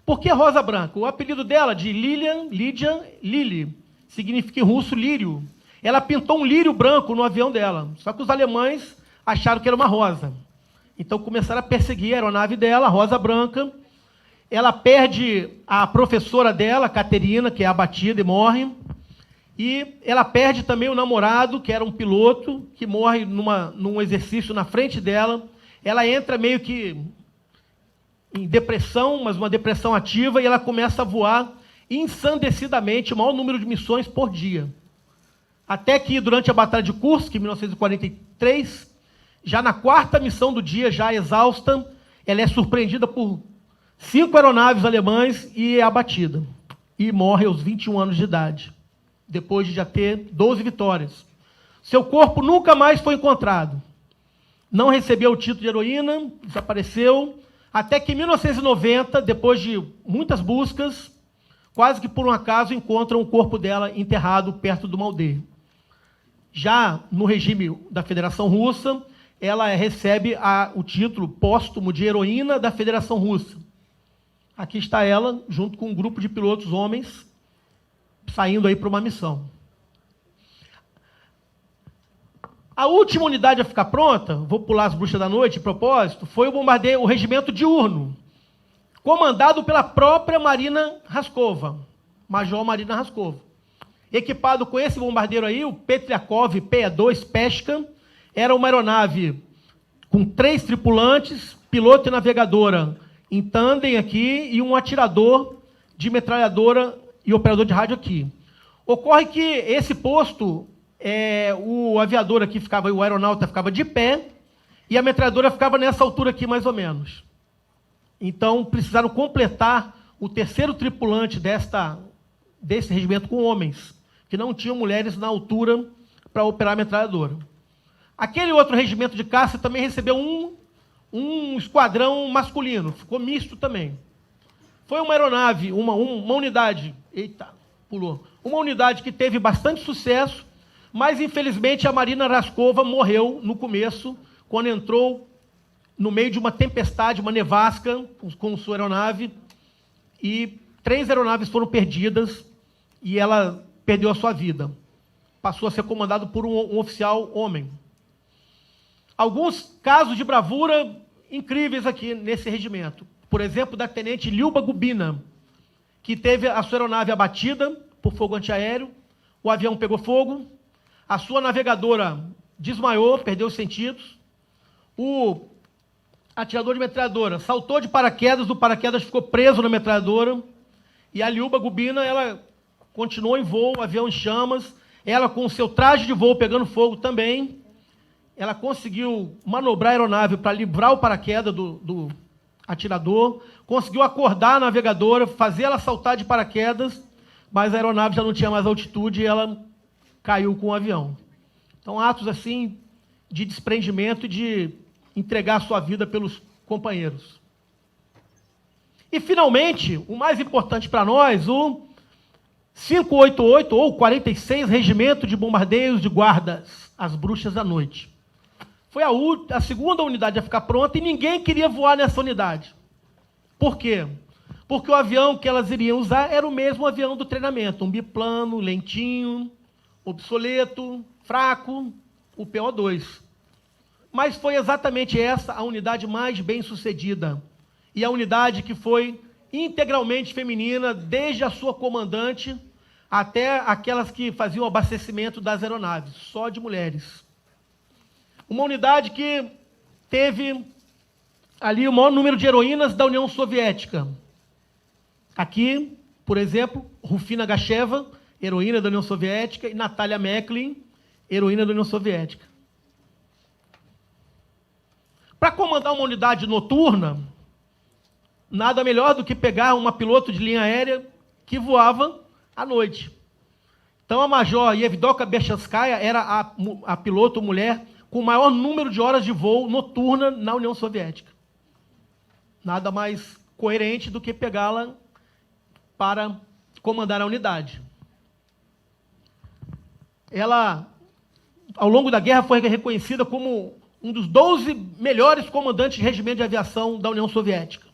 Por que Rosa Branca? O apelido dela, de Lídia, Lili, significa em russo lírio. Ela pintou um lírio branco no avião dela, só que os alemães acharam que era uma rosa. Então começaram a perseguir a aeronave dela, a Rosa Branca. Ela perde a professora dela, Caterina, que é abatida e morre. E ela perde também o namorado, que era um piloto, que morre num exercício na frente dela. Ela entra meio que em depressão, mas uma depressão ativa, e ela começa a voar ensandecidamente o maior número de missões por dia. Até que, durante a Batalha de Kursk, em 1943, já na 4ª missão do dia, já exausta, ela é surpreendida por 5 aeronaves alemãs e é abatida. E morre aos 21 anos de idade, depois de já ter 12 vitórias. Seu corpo nunca mais foi encontrado. Não recebeu o título de heroína, desapareceu, até que em 1990, depois de muitas buscas, quase que por um acaso encontram o corpo dela enterrado perto de uma aldeia. Já no regime da Federação Russa, ela recebe o título póstumo de heroína da Federação Russa. Aqui está ela, junto com um grupo de pilotos homens, saindo aí para uma missão. A última unidade a ficar pronta, vou pular as bruxas da noite, de propósito, foi o regimento diurno, comandado pela própria Marina Raskova, Major Marina Raskova. Equipado com esse bombardeiro aí, o Petriakov PE-2 Peshka, era uma aeronave com 3 tripulantes, piloto e navegadora em tandem aqui, e um atirador de metralhadora e operador de rádio aqui. Ocorre que esse posto, o aviador aqui ficava, o aeronauta ficava de pé, e a metralhadora ficava nessa altura aqui, mais ou menos. Então, precisaram completar o 3º tripulante desse regimento com homens, que não tinham mulheres na altura para operar a metralhadora. Aquele outro regimento de caça também recebeu um esquadrão masculino, ficou misto também. Foi uma aeronave, uma unidade, uma unidade que teve bastante sucesso, mas infelizmente a Marina Raskova morreu no começo, quando entrou no meio de uma tempestade, uma nevasca, com sua aeronave, e 3 aeronaves foram perdidas, e ela perdeu a sua vida. Passou a ser comandado por um oficial homem. Alguns casos de bravura incríveis aqui nesse regimento. Por exemplo, da tenente Lyuba Gubina, que teve a sua aeronave abatida por fogo antiaéreo, o avião pegou fogo, a sua navegadora desmaiou, perdeu os sentidos, o atirador de metralhadora saltou de paraquedas, o paraquedas ficou preso na metralhadora, e a Lyuba Gubina, ela continuou em voo, o avião em chamas, ela com o seu traje de voo pegando fogo também, ela conseguiu manobrar a aeronave para livrar o paraquedas do atirador, conseguiu acordar a navegadora, fazer ela saltar de paraquedas, mas a aeronave já não tinha mais altitude e ela caiu com o avião. Então, atos assim de desprendimento e de entregar a sua vida pelos companheiros. E, finalmente, o mais importante para nós, o 588, ou 46 Regimento de Bombardeiros de Guardas, as Bruxas da Noite. Foi a 2ª unidade a ficar pronta e ninguém queria voar nessa unidade. Por quê? Porque o avião que elas iriam usar era o mesmo avião do treinamento, um biplano, lentinho, obsoleto, fraco, o PO-2. Mas foi exatamente essa a unidade mais bem-sucedida. E a unidade que foi integralmente feminina, desde a sua comandante até aquelas que faziam o abastecimento das aeronaves, só de mulheres. Uma unidade que teve ali o maior número de heroínas da União Soviética. Aqui, por exemplo, Rufina Gacheva, heroína da União Soviética, e Natalia Meklin, heroína da União Soviética. Para comandar uma unidade noturna, nada melhor do que pegar uma piloto de linha aérea que voava à noite. Então, a Major Yevdoka Berchanskaya era a piloto mulher com o maior número de horas de voo noturna na União Soviética. Nada mais coerente do que pegá-la para comandar a unidade. Ela, ao longo da guerra, foi reconhecida como um dos 12 melhores comandantes de regimento de aviação da União Soviética.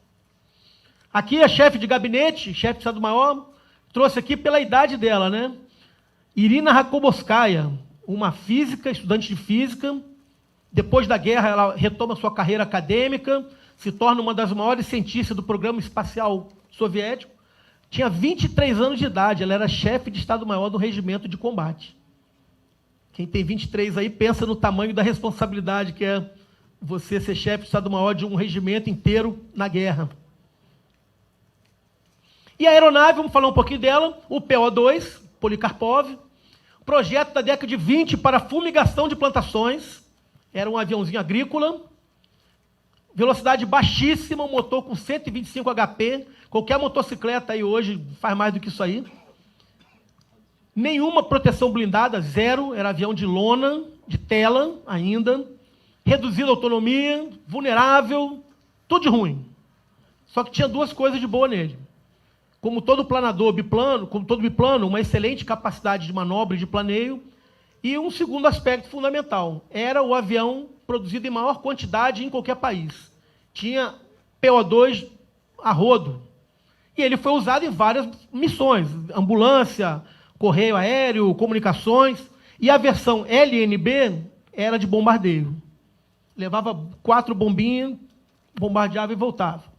Aqui a chefe de gabinete, chefe de Estado-Maior, trouxe aqui pela idade dela, né? Irina Rakoboskaya, uma física, estudante de física. Depois da guerra, ela retoma sua carreira acadêmica, se torna uma das maiores cientistas do programa espacial soviético. Tinha 23 anos de idade, ela era chefe de Estado-Maior do regimento de combate. Quem tem 23 aí, pensa no tamanho da responsabilidade que é você ser chefe de Estado-Maior de um regimento inteiro na guerra. E a aeronave, vamos falar um pouquinho dela, o PO-2, Polikarpov, projeto da década de 20 para fumigação de plantações, era um aviãozinho agrícola, velocidade baixíssima, um motor com 125 HP, qualquer motocicleta aí hoje faz mais do que isso aí. Nenhuma proteção blindada, zero, era avião de lona, de tela ainda, reduzida autonomia, vulnerável, tudo de ruim. Só que tinha duas coisas de boa nele. Como todo planador biplano, como todo biplano, uma excelente capacidade de manobra e de planeio, e um segundo aspecto fundamental, era o avião produzido em maior quantidade em qualquer país. Tinha PO2 a rodo. E ele foi usado em várias missões, ambulância, correio aéreo, comunicações, e a versão LNB era de bombardeio. Levava 4 bombinhas, bombardeava e voltava.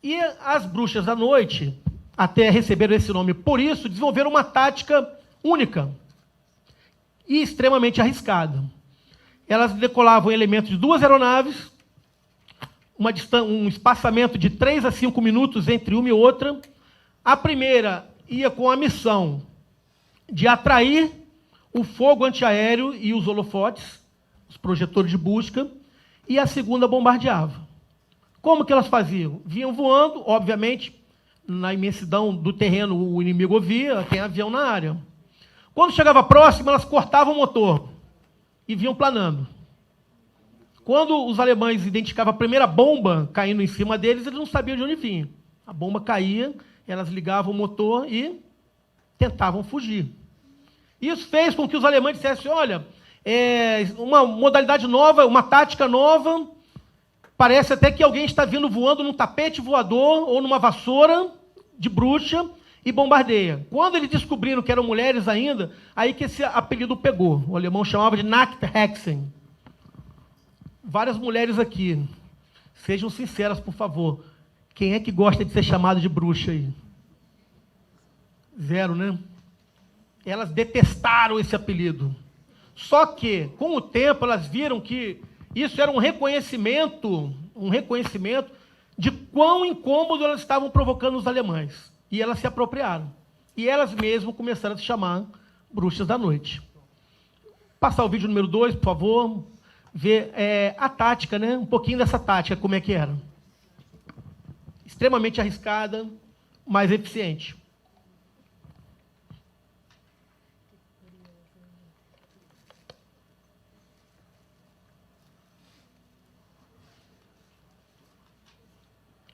E as bruxas da noite, até receberam esse nome por isso, desenvolveram uma tática única e extremamente arriscada. Elas decolavam elementos de 2 aeronaves, um espaçamento de 3 a 5 minutos entre uma e outra. A primeira ia com a missão de atrair o fogo antiaéreo e os holofotes, os projetores de busca, e a segunda bombardeava. Como que elas faziam? Vinham voando, obviamente, na imensidão do terreno o inimigo ouvia, tem avião na área. Quando chegava próximo, elas cortavam o motor e vinham planando. Quando os alemães identificavam a primeira bomba caindo em cima deles, eles não sabiam de onde vinha. A bomba caía, elas ligavam o motor e tentavam fugir. Isso fez com que os alemães dissessem, olha, uma modalidade nova, uma tática nova, parece até que alguém está vindo voando num tapete voador ou numa vassoura de bruxa e bombardeia. Quando eles descobriram que eram mulheres ainda, aí que esse apelido pegou. O alemão chamava de Nachthexen. Várias mulheres aqui. Sejam sinceras, por favor. Quem é que gosta de ser chamado de bruxa aí? Zero, né? Elas detestaram esse apelido. Só que, com o tempo, elas viram que isso era um reconhecimento de quão incômodo elas estavam provocando os alemães. E elas se apropriaram. E elas mesmas começaram a se chamar bruxas da noite. Passar o vídeo número 2, por favor. Ver a tática, né? Um pouquinho dessa tática, como é que era. Extremamente arriscada, mas eficiente.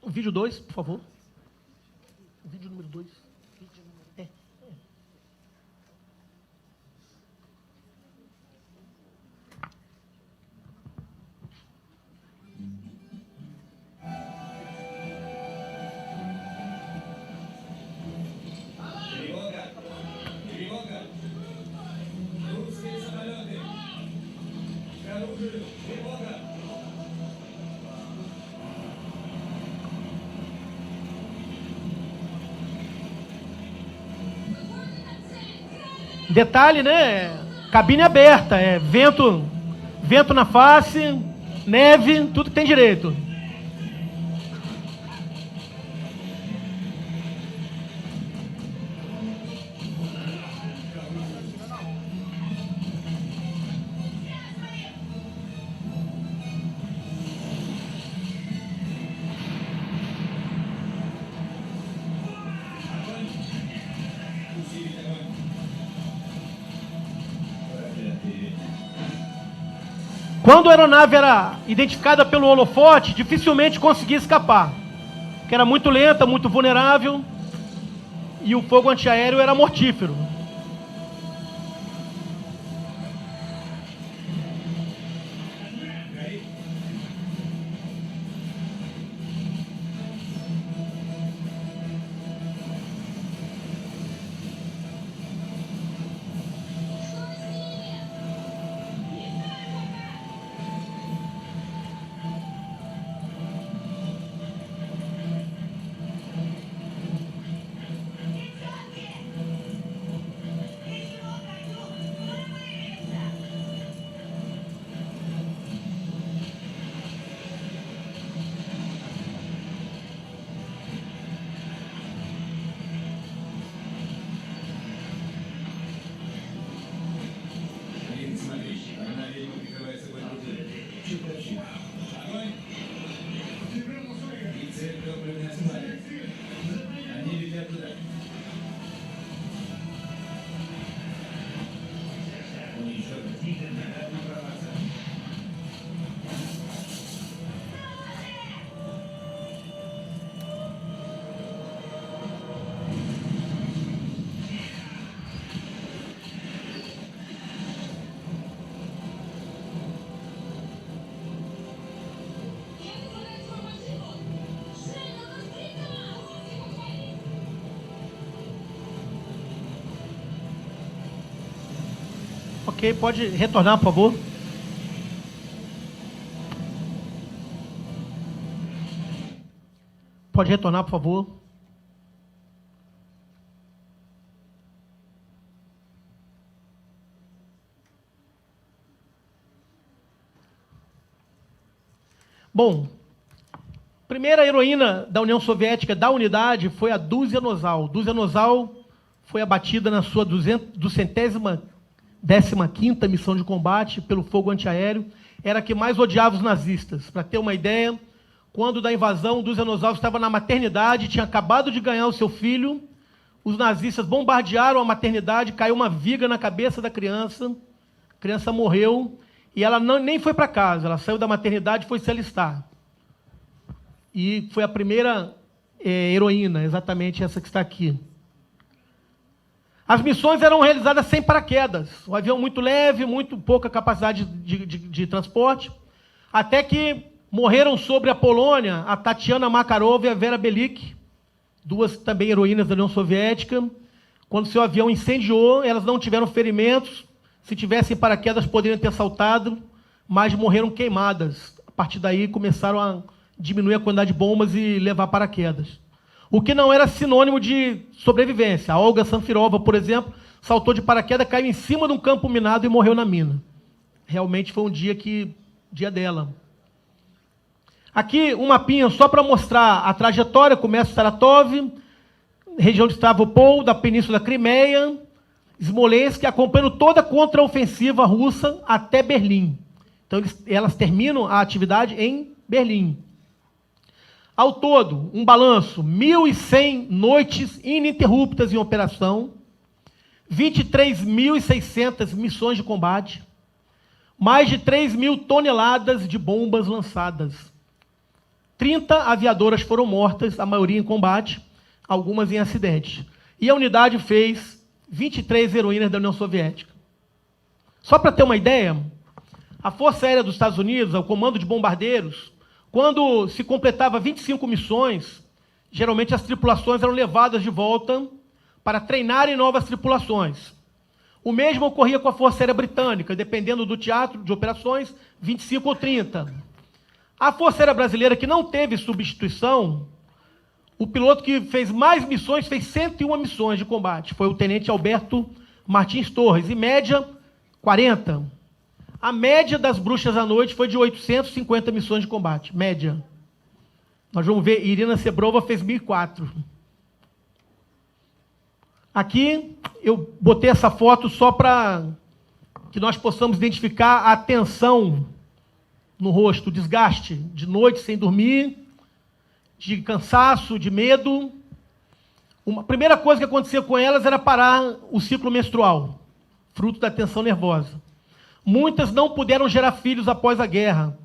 O vídeo 2, por favor. O vídeo número 2. Detalhe, né? Cabine aberta, vento na face, neve, tudo que tem direito. Quando a aeronave era identificada pelo holofote, dificilmente conseguia escapar, porque era muito lenta, muito vulnerável, e o fogo antiaéreo era mortífero. Ok, pode retornar, por favor. Pode retornar, por favor. Bom, a primeira heroína da União Soviética da unidade foi a Duzia Nozal. Duzia Nozal foi abatida na sua 215ª missão de combate pelo fogo antiaéreo. Era a que mais odiava os nazistas. Para ter uma ideia, quando da invasão, Duzia Nozal estava na maternidade, tinha acabado de ganhar o seu filho, os nazistas bombardearam a maternidade, caiu uma viga na cabeça da criança, a criança morreu, e ela nem foi para casa, ela saiu da maternidade e foi se alistar. E foi a primeira heroína, exatamente essa que está aqui. As missões eram realizadas sem paraquedas, um avião muito leve, muito pouca capacidade de transporte, até que morreram sobre a Polônia a Tatiana Makarova e a Vera Belik, duas também heroínas da União Soviética. Quando seu avião incendiou, elas não tiveram ferimentos. Se tivessem paraquedas, poderiam ter saltado, mas morreram queimadas. A partir daí, começaram a diminuir a quantidade de bombas e levar paraquedas. O que não era sinônimo de sobrevivência. A Olga Sanfirova, por exemplo, saltou de paraquedas, caiu em cima de um campo minado e morreu na mina. Realmente foi um dia dela. Aqui um mapinha só para mostrar a trajetória. Começa Saratov, região de Stavropol, da Península da Crimeia, Smolensk, acompanhando toda a contra-ofensiva russa até Berlim. Então, elas terminam a atividade em Berlim. Ao todo, um balanço, 1.100 noites ininterruptas em operação, 23.600 missões de combate, mais de 3.000 toneladas de bombas lançadas. 30 aviadoras foram mortas, a maioria em combate, algumas em acidente. E a unidade fez 23 heroínas da União Soviética. Só para ter uma ideia, a Força Aérea dos Estados Unidos, o Comando de Bombardeiros, quando se completava 25 missões, geralmente as tripulações eram levadas de volta para treinarem novas tripulações. O mesmo ocorria com a Força Aérea Britânica, dependendo do teatro de operações, 25 ou 30. A Força Aérea Brasileira, que não teve substituição, o piloto que fez mais missões fez 101 missões de combate. Foi o tenente Alberto Martins Torres, em média, 40. A média das Bruxas à Noite foi de 850 missões de combate, média. Nós vamos ver, Irina Sebrova fez 1.004. Aqui, eu botei essa foto só para que nós possamos identificar a tensão no rosto, o desgaste de noite sem dormir, de cansaço, de medo. A primeira coisa que acontecia com elas era parar o ciclo menstrual, fruto da tensão nervosa. Muitas não puderam gerar filhos após a guerra.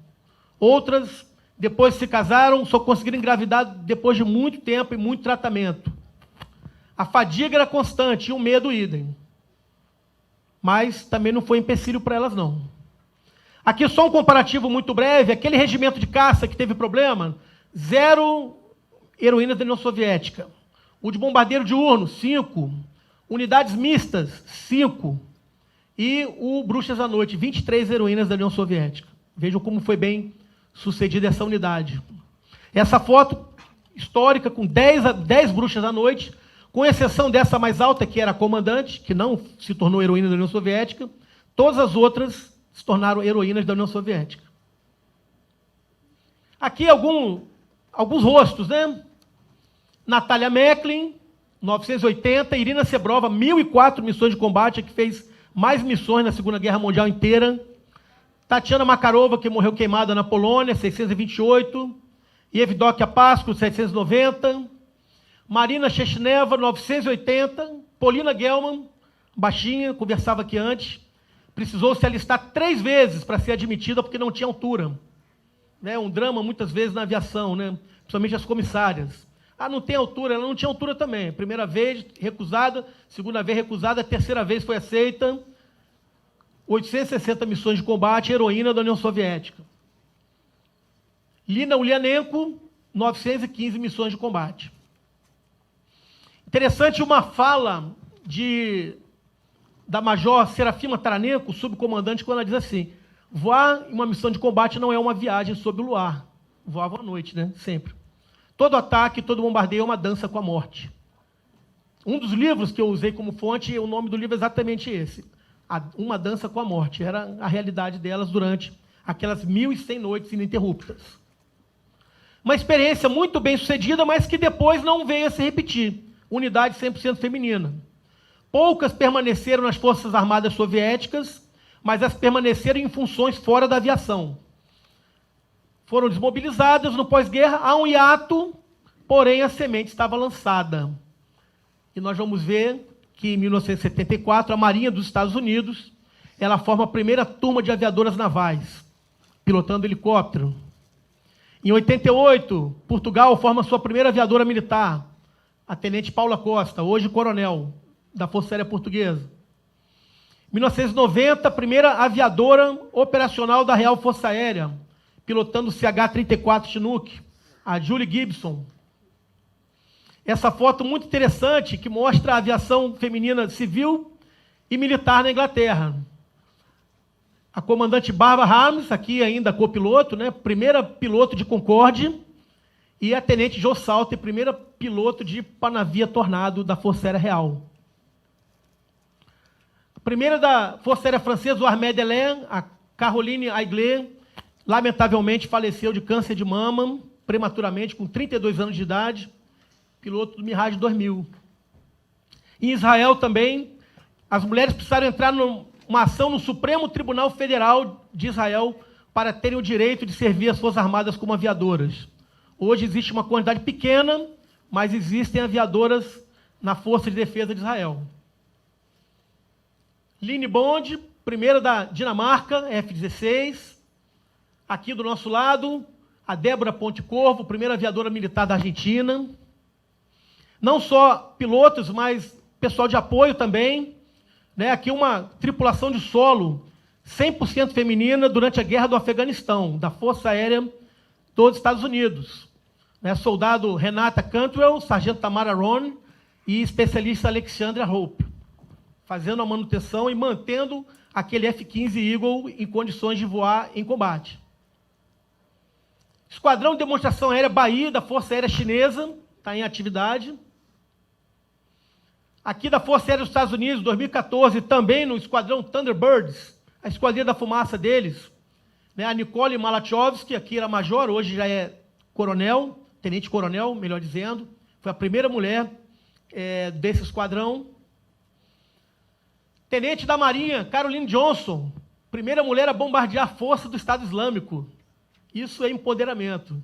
Outras, depois se casaram, só conseguiram engravidar depois de muito tempo e muito tratamento. A fadiga era constante e o medo idem. Mas também não foi empecilho para elas, não. Aqui só um comparativo muito breve. Aquele regimento de caça que teve problema, 0 heroínas da União Soviética. O de bombardeiro diurno, 5. Unidades mistas, 5. E o Bruxas à Noite, 23 heroínas da União Soviética. Vejam como foi bem sucedida essa unidade. Essa foto histórica com 10 Bruxas à Noite, com exceção dessa mais alta, que era a comandante, que não se tornou heroína da União Soviética, todas as outras se tornaram heroínas da União Soviética. Aqui alguns rostos, né? Natália Meklin, 980, Irina Sebrova, 1.004 missões de combate, que fez mais missões na Segunda Guerra Mundial inteira. Tatiana Makarova, que morreu queimada na Polônia, 628. Evdokia Pasko, 790. Marina Chechneva, 980. Polina Gelman, baixinha, conversava aqui antes, precisou se alistar 3 vezes para ser admitida porque não tinha altura. Né? Um drama, muitas vezes, na aviação, né? Principalmente as comissárias. Ah, não tem altura, ela não tinha altura também. Primeira vez, recusada. Segunda vez, recusada. Terceira vez, foi aceita. 860 missões de combate, heroína da União Soviética. Lina Ulyanenko, 915 missões de combate. Interessante uma fala de da Major Serafima Taranenko, subcomandante, quando ela diz assim: voar em uma missão de combate não é uma viagem sob o luar. Voava à noite, né? Sempre. Todo ataque, todo bombardeio é uma dança com a morte. Um dos livros que eu usei como fonte, o nome do livro é exatamente esse. Uma dança com a morte. Era a realidade delas durante aquelas 1.100 noites ininterruptas. Uma experiência muito bem sucedida, mas que depois não veio a se repetir. Unidade 100% feminina. Poucas permaneceram nas Forças Armadas Soviéticas, mas as permaneceram em funções fora da aviação. Foram desmobilizadas no pós-guerra, há um hiato, porém a semente estava lançada. E nós vamos ver que em 1974, a Marinha dos Estados Unidos, ela forma a primeira turma de aviadoras navais, pilotando helicóptero. Em 88, Portugal forma sua primeira aviadora militar, a Tenente Paula Costa, hoje coronel da Força Aérea Portuguesa. Em 1990, a primeira aviadora operacional da Real Força Aérea, pilotando o CH-34 Chinook, a Julie Gibson. Essa foto muito interessante que mostra a aviação feminina civil e militar na Inglaterra. A comandante Barbara Harms, aqui ainda copiloto, né, primeira piloto de Concorde, e a tenente Jo Salter, primeira piloto de Panavia Tornado da Força Aérea Real. A primeira da Força Aérea Francesa, o Armée de l'Air, a Caroline Aiglet, lamentavelmente faleceu de câncer de mama, prematuramente, com 32 anos de idade, piloto do Mirage 2000. Em Israel também, as mulheres precisaram entrar numa ação no Supremo Tribunal Federal de Israel para terem o direito de servir as Forças Armadas como aviadoras. Hoje existe uma quantidade pequena, mas existem aviadoras na Força de Defesa de Israel. Line Bond, primeira da Dinamarca, F-16. Aqui do nosso lado, a Débora Pontecorvo, primeira aviadora militar da Argentina. Não só pilotos, mas pessoal de apoio também. Né? Aqui uma tripulação de solo 100% feminina durante a Guerra do Afeganistão, da Força Aérea dos Estados Unidos. Né? Soldado Renata Cantwell, sargento Tamara Ron e especialista Alexandra Hope, fazendo a manutenção e mantendo aquele F-15 Eagle em condições de voar em combate. Esquadrão de Demonstração Aérea Bahia, da Força Aérea Chinesa, está em atividade. Aqui da Força Aérea dos Estados Unidos, 2014, também no Esquadrão Thunderbirds, a Esquadrilha da Fumaça deles, né, a Nicole Malachowski, aqui era major, hoje já é coronel, tenente-coronel, melhor dizendo, foi a primeira mulher desse esquadrão. Tenente da Marinha, Caroline Johnson, primeira mulher a bombardear a força do Estado Islâmico. Isso é empoderamento.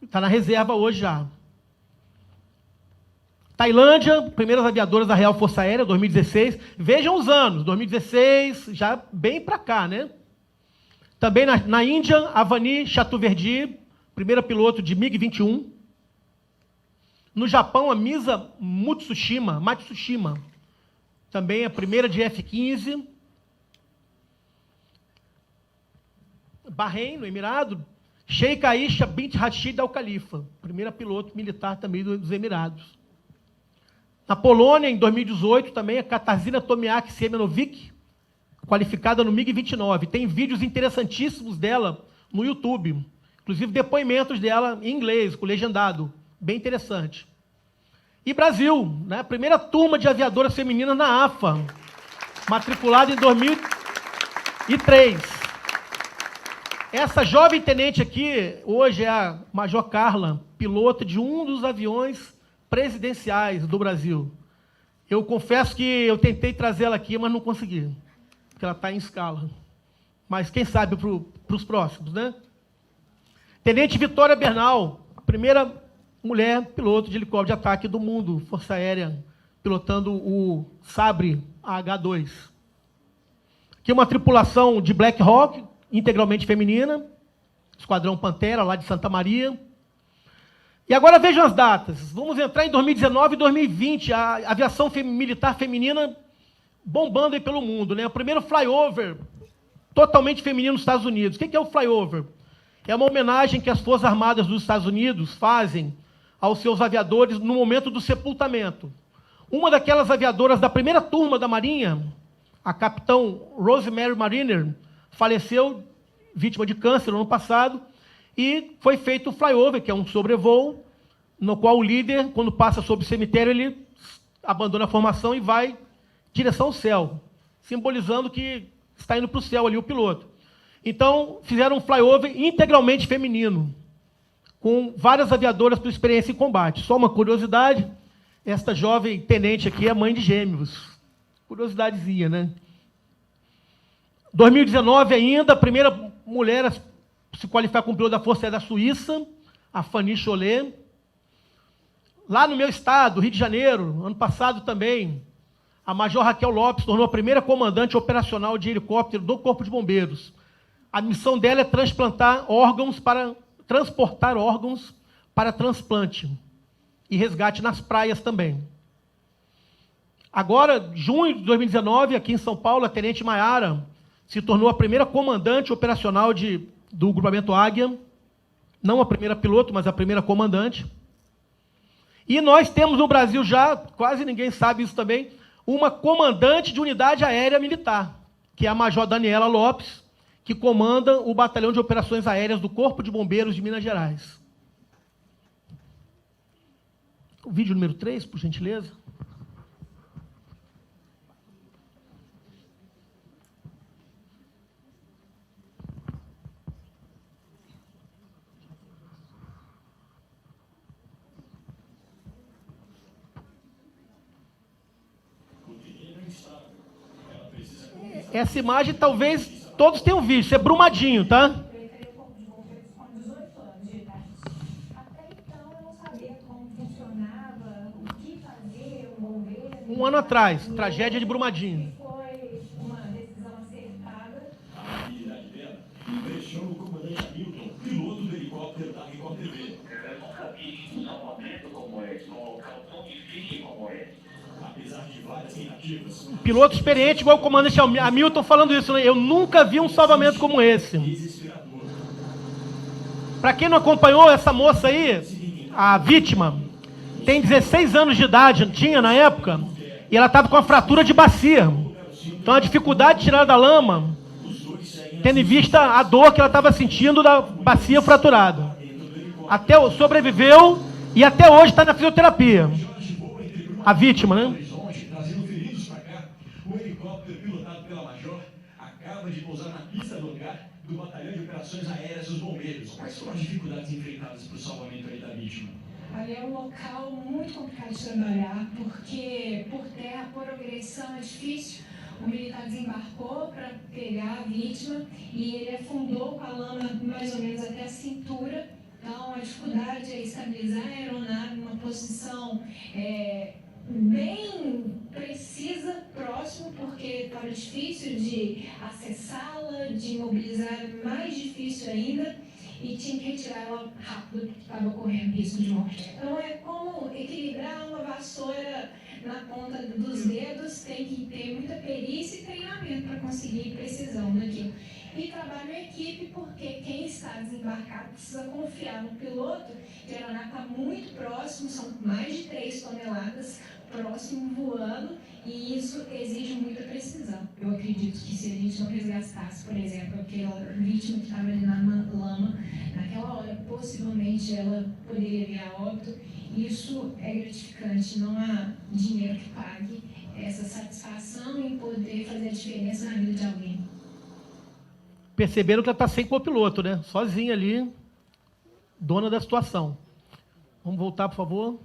Está na reserva hoje já. Tailândia, primeiras aviadoras da Real Força Aérea, 2016. Vejam os anos, 2016, já bem para cá, né? Também na Índia, Avani Chaturvedi, primeira piloto de MiG-21. No Japão, a Misa Matsushima, também a primeira de F-15. Bahrein, no Emirado, Sheikh Aisha bint Rashid Al Khalifa, primeira piloto militar também dos Emirados. Na Polônia, em 2018, também a Katarzyna Tomiak Siemianovic, qualificada no MiG-29. Tem vídeos interessantíssimos dela no YouTube, inclusive depoimentos dela em inglês, com legendado, bem interessante. E Brasil, né, a primeira turma de aviadoras femininas na AFA, matriculada em 2003. Essa jovem tenente aqui, hoje é a Major Carla, pilota de um dos aviões presidenciais do Brasil. Eu confesso que eu tentei trazer ela aqui, mas não consegui, porque ela está em escala. Mas quem sabe para os próximos, né? Tenente Vitória Bernal, primeira mulher piloto de helicóptero de ataque do mundo, Força Aérea, pilotando o Sabre AH-2. Aqui uma tripulação de Black Hawk, integralmente feminina, Esquadrão Pantera, lá de Santa Maria. E agora vejam as datas. Vamos entrar em 2019 e 2020, a aviação militar feminina bombando aí pelo mundo, né? O primeiro flyover totalmente feminino nos Estados Unidos. O que é o flyover? É uma homenagem que as Forças Armadas dos Estados Unidos fazem aos seus aviadores no momento do sepultamento. Uma daquelas aviadoras da primeira turma da Marinha, a capitão Rosemary Mariner, faleceu vítima de câncer no ano passado, e foi feito o flyover, que é um sobrevoo, no qual o líder, quando passa sobre o cemitério, ele abandona a formação e vai em direção ao céu, simbolizando que está indo para o céu ali o piloto. Então, fizeram um flyover integralmente feminino, com várias aviadoras por experiência em combate. Só uma curiosidade, esta jovem tenente aqui é mãe de gêmeos. Curiosidadezinha, né? 2019 ainda, a primeira mulher a se qualificar como piloto da Força Aérea da Suíça, a Fanny Chollet. Lá no meu estado, Rio de Janeiro, ano passado também, a Major Raquel Lopes tornou a primeira comandante operacional de helicóptero do Corpo de Bombeiros. A missão dela é transportar órgãos para transplante e resgate nas praias também. Agora, junho de 2019, aqui em São Paulo, a Tenente Maiara se tornou a primeira comandante operacional do grupamento Águia, não a primeira piloto, mas a primeira comandante. E nós temos no Brasil já, quase ninguém sabe isso também, uma comandante de unidade aérea militar, que é a Major Daniela Lopes, que comanda o Batalhão de Operações Aéreas do Corpo de Bombeiros de Minas Gerais. O vídeo número 3, por gentileza. Essa imagem, talvez, todos tenham visto. Isso é Brumadinho, tá? Um ano atrás, tragédia de Brumadinho. Foi uma decisão acertada. A habilidade dela impressiona o comandante Hamilton, piloto do helicóptero da Record TV. Eu nunca vi um salvamento como esse, num local tão difícil como esse. Apesar de várias tentativas, Piloto experiente, igual o comandante Hamilton falando isso, né? Eu nunca vi um salvamento como esse. desesperador. Para quem não acompanhou essa moça aí, a vítima, tem 16 anos de idade, tinha na época, e ela estava com a fratura de bacia. Então a dificuldade de tirar da lama, tendo em vista a dor que ela estava sentindo da bacia fraturada. Sobreviveu e até hoje está na fisioterapia. A vítima, né? Trazendo feridos para cá, o helicóptero pilotado pela Major acaba de pousar na pista do lugar do Batalhão de Operações Aéreas dos Bombeiros. Quais foram as dificuldades enfrentadas para o salvamento aí da vítima? Ali é um local muito complicado de trabalhar, porque por terra, por agressão, é difícil. O militar desembarcou para pegar a vítima e ele afundou com a lama mais ou menos até a cintura. Então, a dificuldade é estabilizar a aeronave numa posição bem precisa, próximo, porque estava difícil de acessá-la, de imobilizar, mais difícil ainda, e tinha que retirar ela rápido, porque estava correndo risco de morte. Então, é como equilibrar uma vassoura na ponta dos dedos, tem que ter muita perícia e treinamento para conseguir precisão daquilo. E trabalho em equipe, porque quem está desembarcado precisa confiar no piloto, que a aeronave está muito próximo, são mais de 3 toneladas próximo voando, e isso exige muita precisão. Eu acredito que se a gente não resgatasse, por exemplo, aquela vítima que estava ali na lama, naquela hora, possivelmente ela poderia vir a óbito. Isso é gratificante, não há dinheiro que pague essa satisfação em poder fazer a diferença na vida de alguém. Perceberam que ela está sem copiloto, né? Sozinha ali, dona da situação. Vamos voltar, por favor.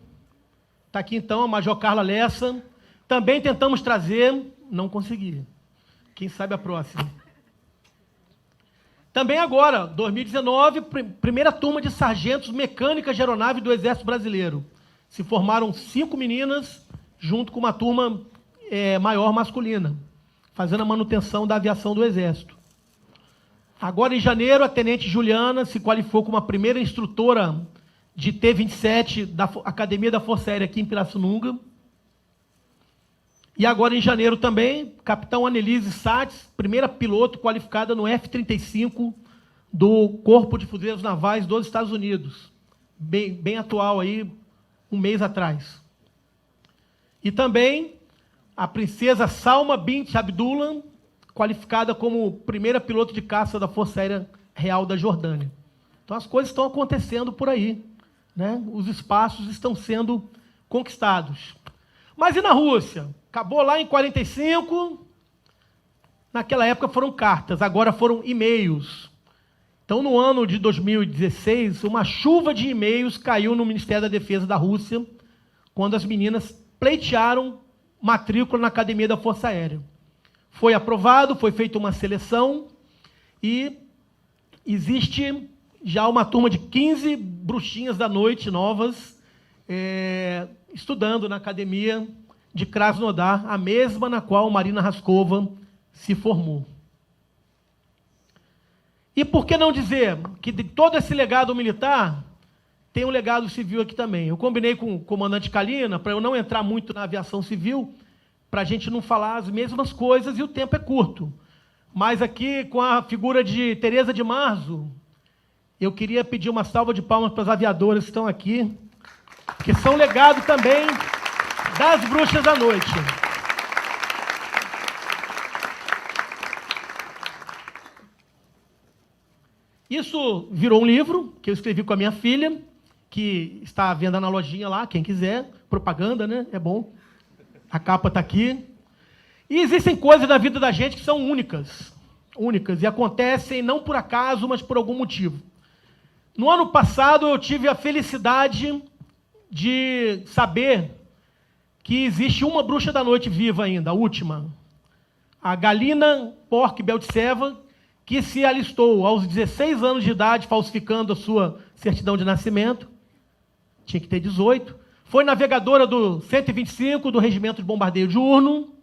Está aqui, então, a Major Carla Lessa. Também tentamos trazer, não consegui. Quem sabe a próxima. Também agora, 2019, primeira turma de sargentos mecânicas de aeronave do Exército Brasileiro. Se formaram 5 meninas, junto com uma turma maior masculina, fazendo a manutenção da aviação do Exército. Agora, em janeiro, a Tenente Juliana se qualificou como a primeira instrutora de T-27 da Academia da Força Aérea aqui em Pirassununga. E agora, em janeiro também, Capitão Annelise Satz, primeira piloto qualificada no F-35 do Corpo de Fuzileiros Navais dos Estados Unidos. Bem atual aí, um mês atrás. E também a princesa Salma bint Abdullah, qualificada como primeira piloto de caça da Força Aérea Real da Jordânia. Então, as coisas estão acontecendo por aí, né? Os espaços estão sendo conquistados. Mas e na Rússia? Acabou lá em 45. Naquela época foram cartas, agora foram e-mails. Então, no ano de 2016, uma chuva de e-mails caiu no Ministério da Defesa da Rússia, quando as meninas pleitearam matrícula na Academia da Força Aérea. Foi aprovado, foi feita uma seleção e existe já uma turma de 15 bruxinhas da noite novas estudando na Academia de Krasnodar, a mesma na qual Marina Raskova se formou. E por que não dizer que de todo esse legado militar, tem um legado civil aqui também. Eu combinei com o comandante Kalina, para eu não entrar muito na aviação civil, para a gente não falar as mesmas coisas, e o tempo é curto. Mas aqui, com a figura de Teresa de Marzo, eu queria pedir uma salva de palmas para as aviadoras que estão aqui, que são legado também das bruxas da noite. Isso virou um livro que eu escrevi com a minha filha, que está à venda na lojinha lá, quem quiser. Propaganda, né? É bom. A capa está aqui. E existem coisas da vida da gente que são únicas. Únicas. E acontecem não por acaso, mas por algum motivo. No ano passado, eu tive a felicidade de saber que existe uma bruxa da noite viva ainda, a última. A Galina Pork Beltseva, que se alistou aos 16 anos de idade, falsificando a sua certidão de nascimento. Tinha que ter 18. Foi navegadora do 125 do Regimento de Bombardeio Diurno,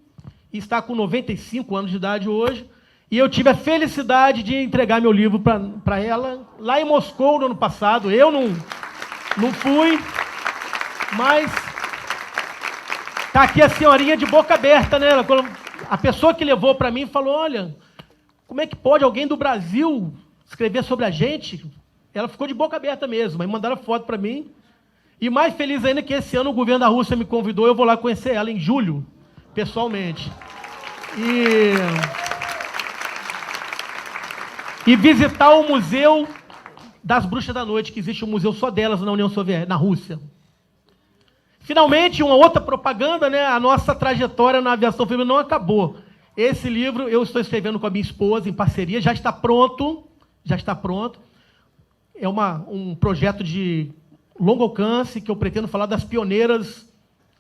e está com 95 anos de idade hoje. E eu tive a felicidade de entregar meu livro para ela, lá em Moscou, no ano passado. Eu não fui, mas está aqui a senhorinha de boca aberta, né? A pessoa que levou para mim falou, olha, como é que pode alguém do Brasil escrever sobre a gente? Ela ficou de boca aberta mesmo, aí mandaram foto para mim. E mais feliz ainda que esse ano o governo da Rússia me convidou, eu vou lá conhecer ela em julho, pessoalmente. E visitar o Museu das Bruxas da Noite, que existe um museu só delas na União Soviética, na Rússia. Finalmente, uma outra propaganda, né? A nossa trajetória na aviação feminina não acabou. Esse livro eu estou escrevendo com a minha esposa, em parceria, já está pronto. Já está pronto. É um projeto de longo alcance, que eu pretendo falar das pioneiras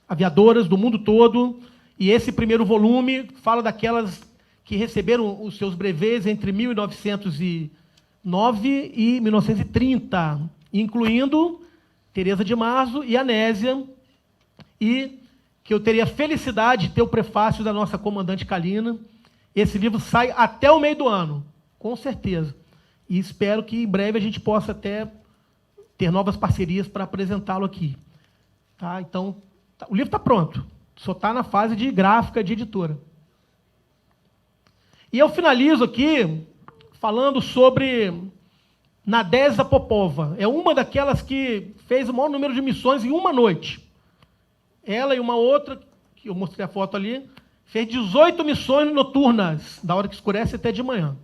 aviadoras do mundo todo. E esse primeiro volume fala daquelas que receberam os seus brevets entre 1909 e 1930, incluindo Teresa de Marzo e Anésia, e que eu teria a felicidade de ter o prefácio da nossa comandante Kalina. Esse livro sai até o meio do ano, com certeza. E espero que em breve a gente possa até ter novas parcerias para apresentá-lo aqui. Tá? Então, o livro está pronto, só está na fase de gráfica, de editora. E eu finalizo aqui falando sobre Nadezhda Popova. É uma daquelas que fez o maior número de missões em uma noite. Ela e uma outra, que eu mostrei a foto ali, fez 18 missões noturnas, da hora que escurece até de manhã.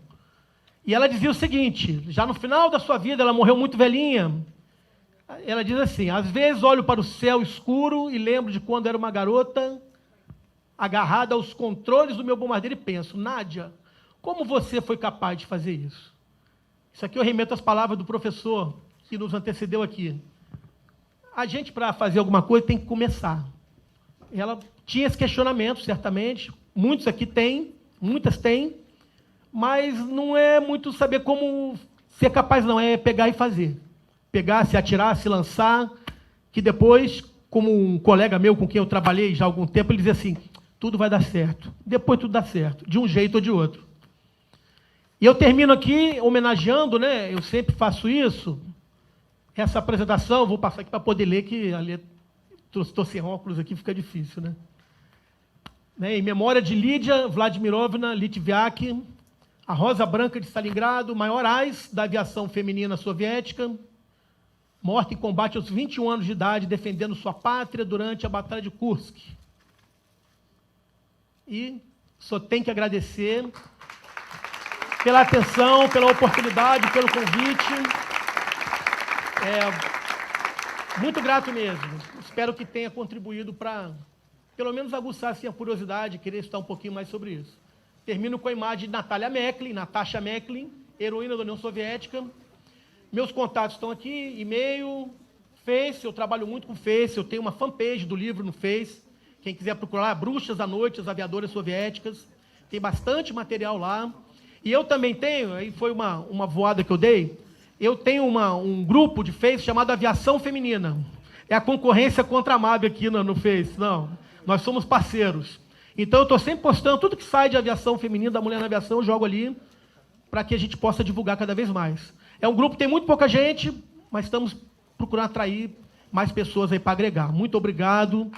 E ela dizia o seguinte, já no final da sua vida, ela morreu muito velhinha, ela diz assim, às vezes olho para o céu escuro e lembro de quando era uma garota agarrada aos controles do meu bombardeiro e penso, Nádia, como você foi capaz de fazer isso? Isso aqui eu remeto às palavras do professor que nos antecedeu aqui. A gente, para fazer alguma coisa, tem que começar. Ela tinha esse questionamento, certamente. Muitos aqui têm, muitas têm, mas não é muito saber como ser capaz, não. É pegar e fazer. Pegar, se atirar, se lançar, que depois, como um colega meu com quem eu trabalhei já há algum tempo, ele dizia assim, tudo vai dar certo. Depois tudo dá certo, de um jeito ou de outro. E eu termino aqui homenageando, né? Eu sempre faço isso. Essa apresentação, vou passar aqui para poder ler, que ali estou sem óculos aqui, fica difícil, né? Em memória de Lídia Vladimirovna Litviak, a Rosa Branca de Stalingrado, maior ás da aviação feminina soviética, morta em combate aos 21 anos de idade, defendendo sua pátria durante a Batalha de Kursk. e só tenho que agradecer pela atenção, pela oportunidade, pelo convite. Muito grato mesmo. Espero que tenha contribuído para, pelo menos, aguçar assim, a curiosidade, querer estudar um pouquinho mais sobre isso. Termino com a imagem de Natasha Mecklin, heroína da União Soviética. Meus contatos estão aqui, e-mail, Face, eu trabalho muito com Face, eu tenho uma fanpage do livro no Face. Quem quiser procurar, Bruxas à Noite, as Aviadoras Soviéticas. Tem bastante material lá. E eu também tenho, aí foi uma voada que eu dei, eu tenho um grupo de Face chamado Aviação Feminina. É a concorrência contra a MAB aqui no Face. Não, nós somos parceiros. Então, eu estou sempre postando tudo que sai de aviação feminina, da mulher na aviação, eu jogo ali, para que a gente possa divulgar cada vez mais. É um grupo que tem muito pouca gente, mas estamos procurando atrair mais pessoas aí para agregar. Muito obrigado.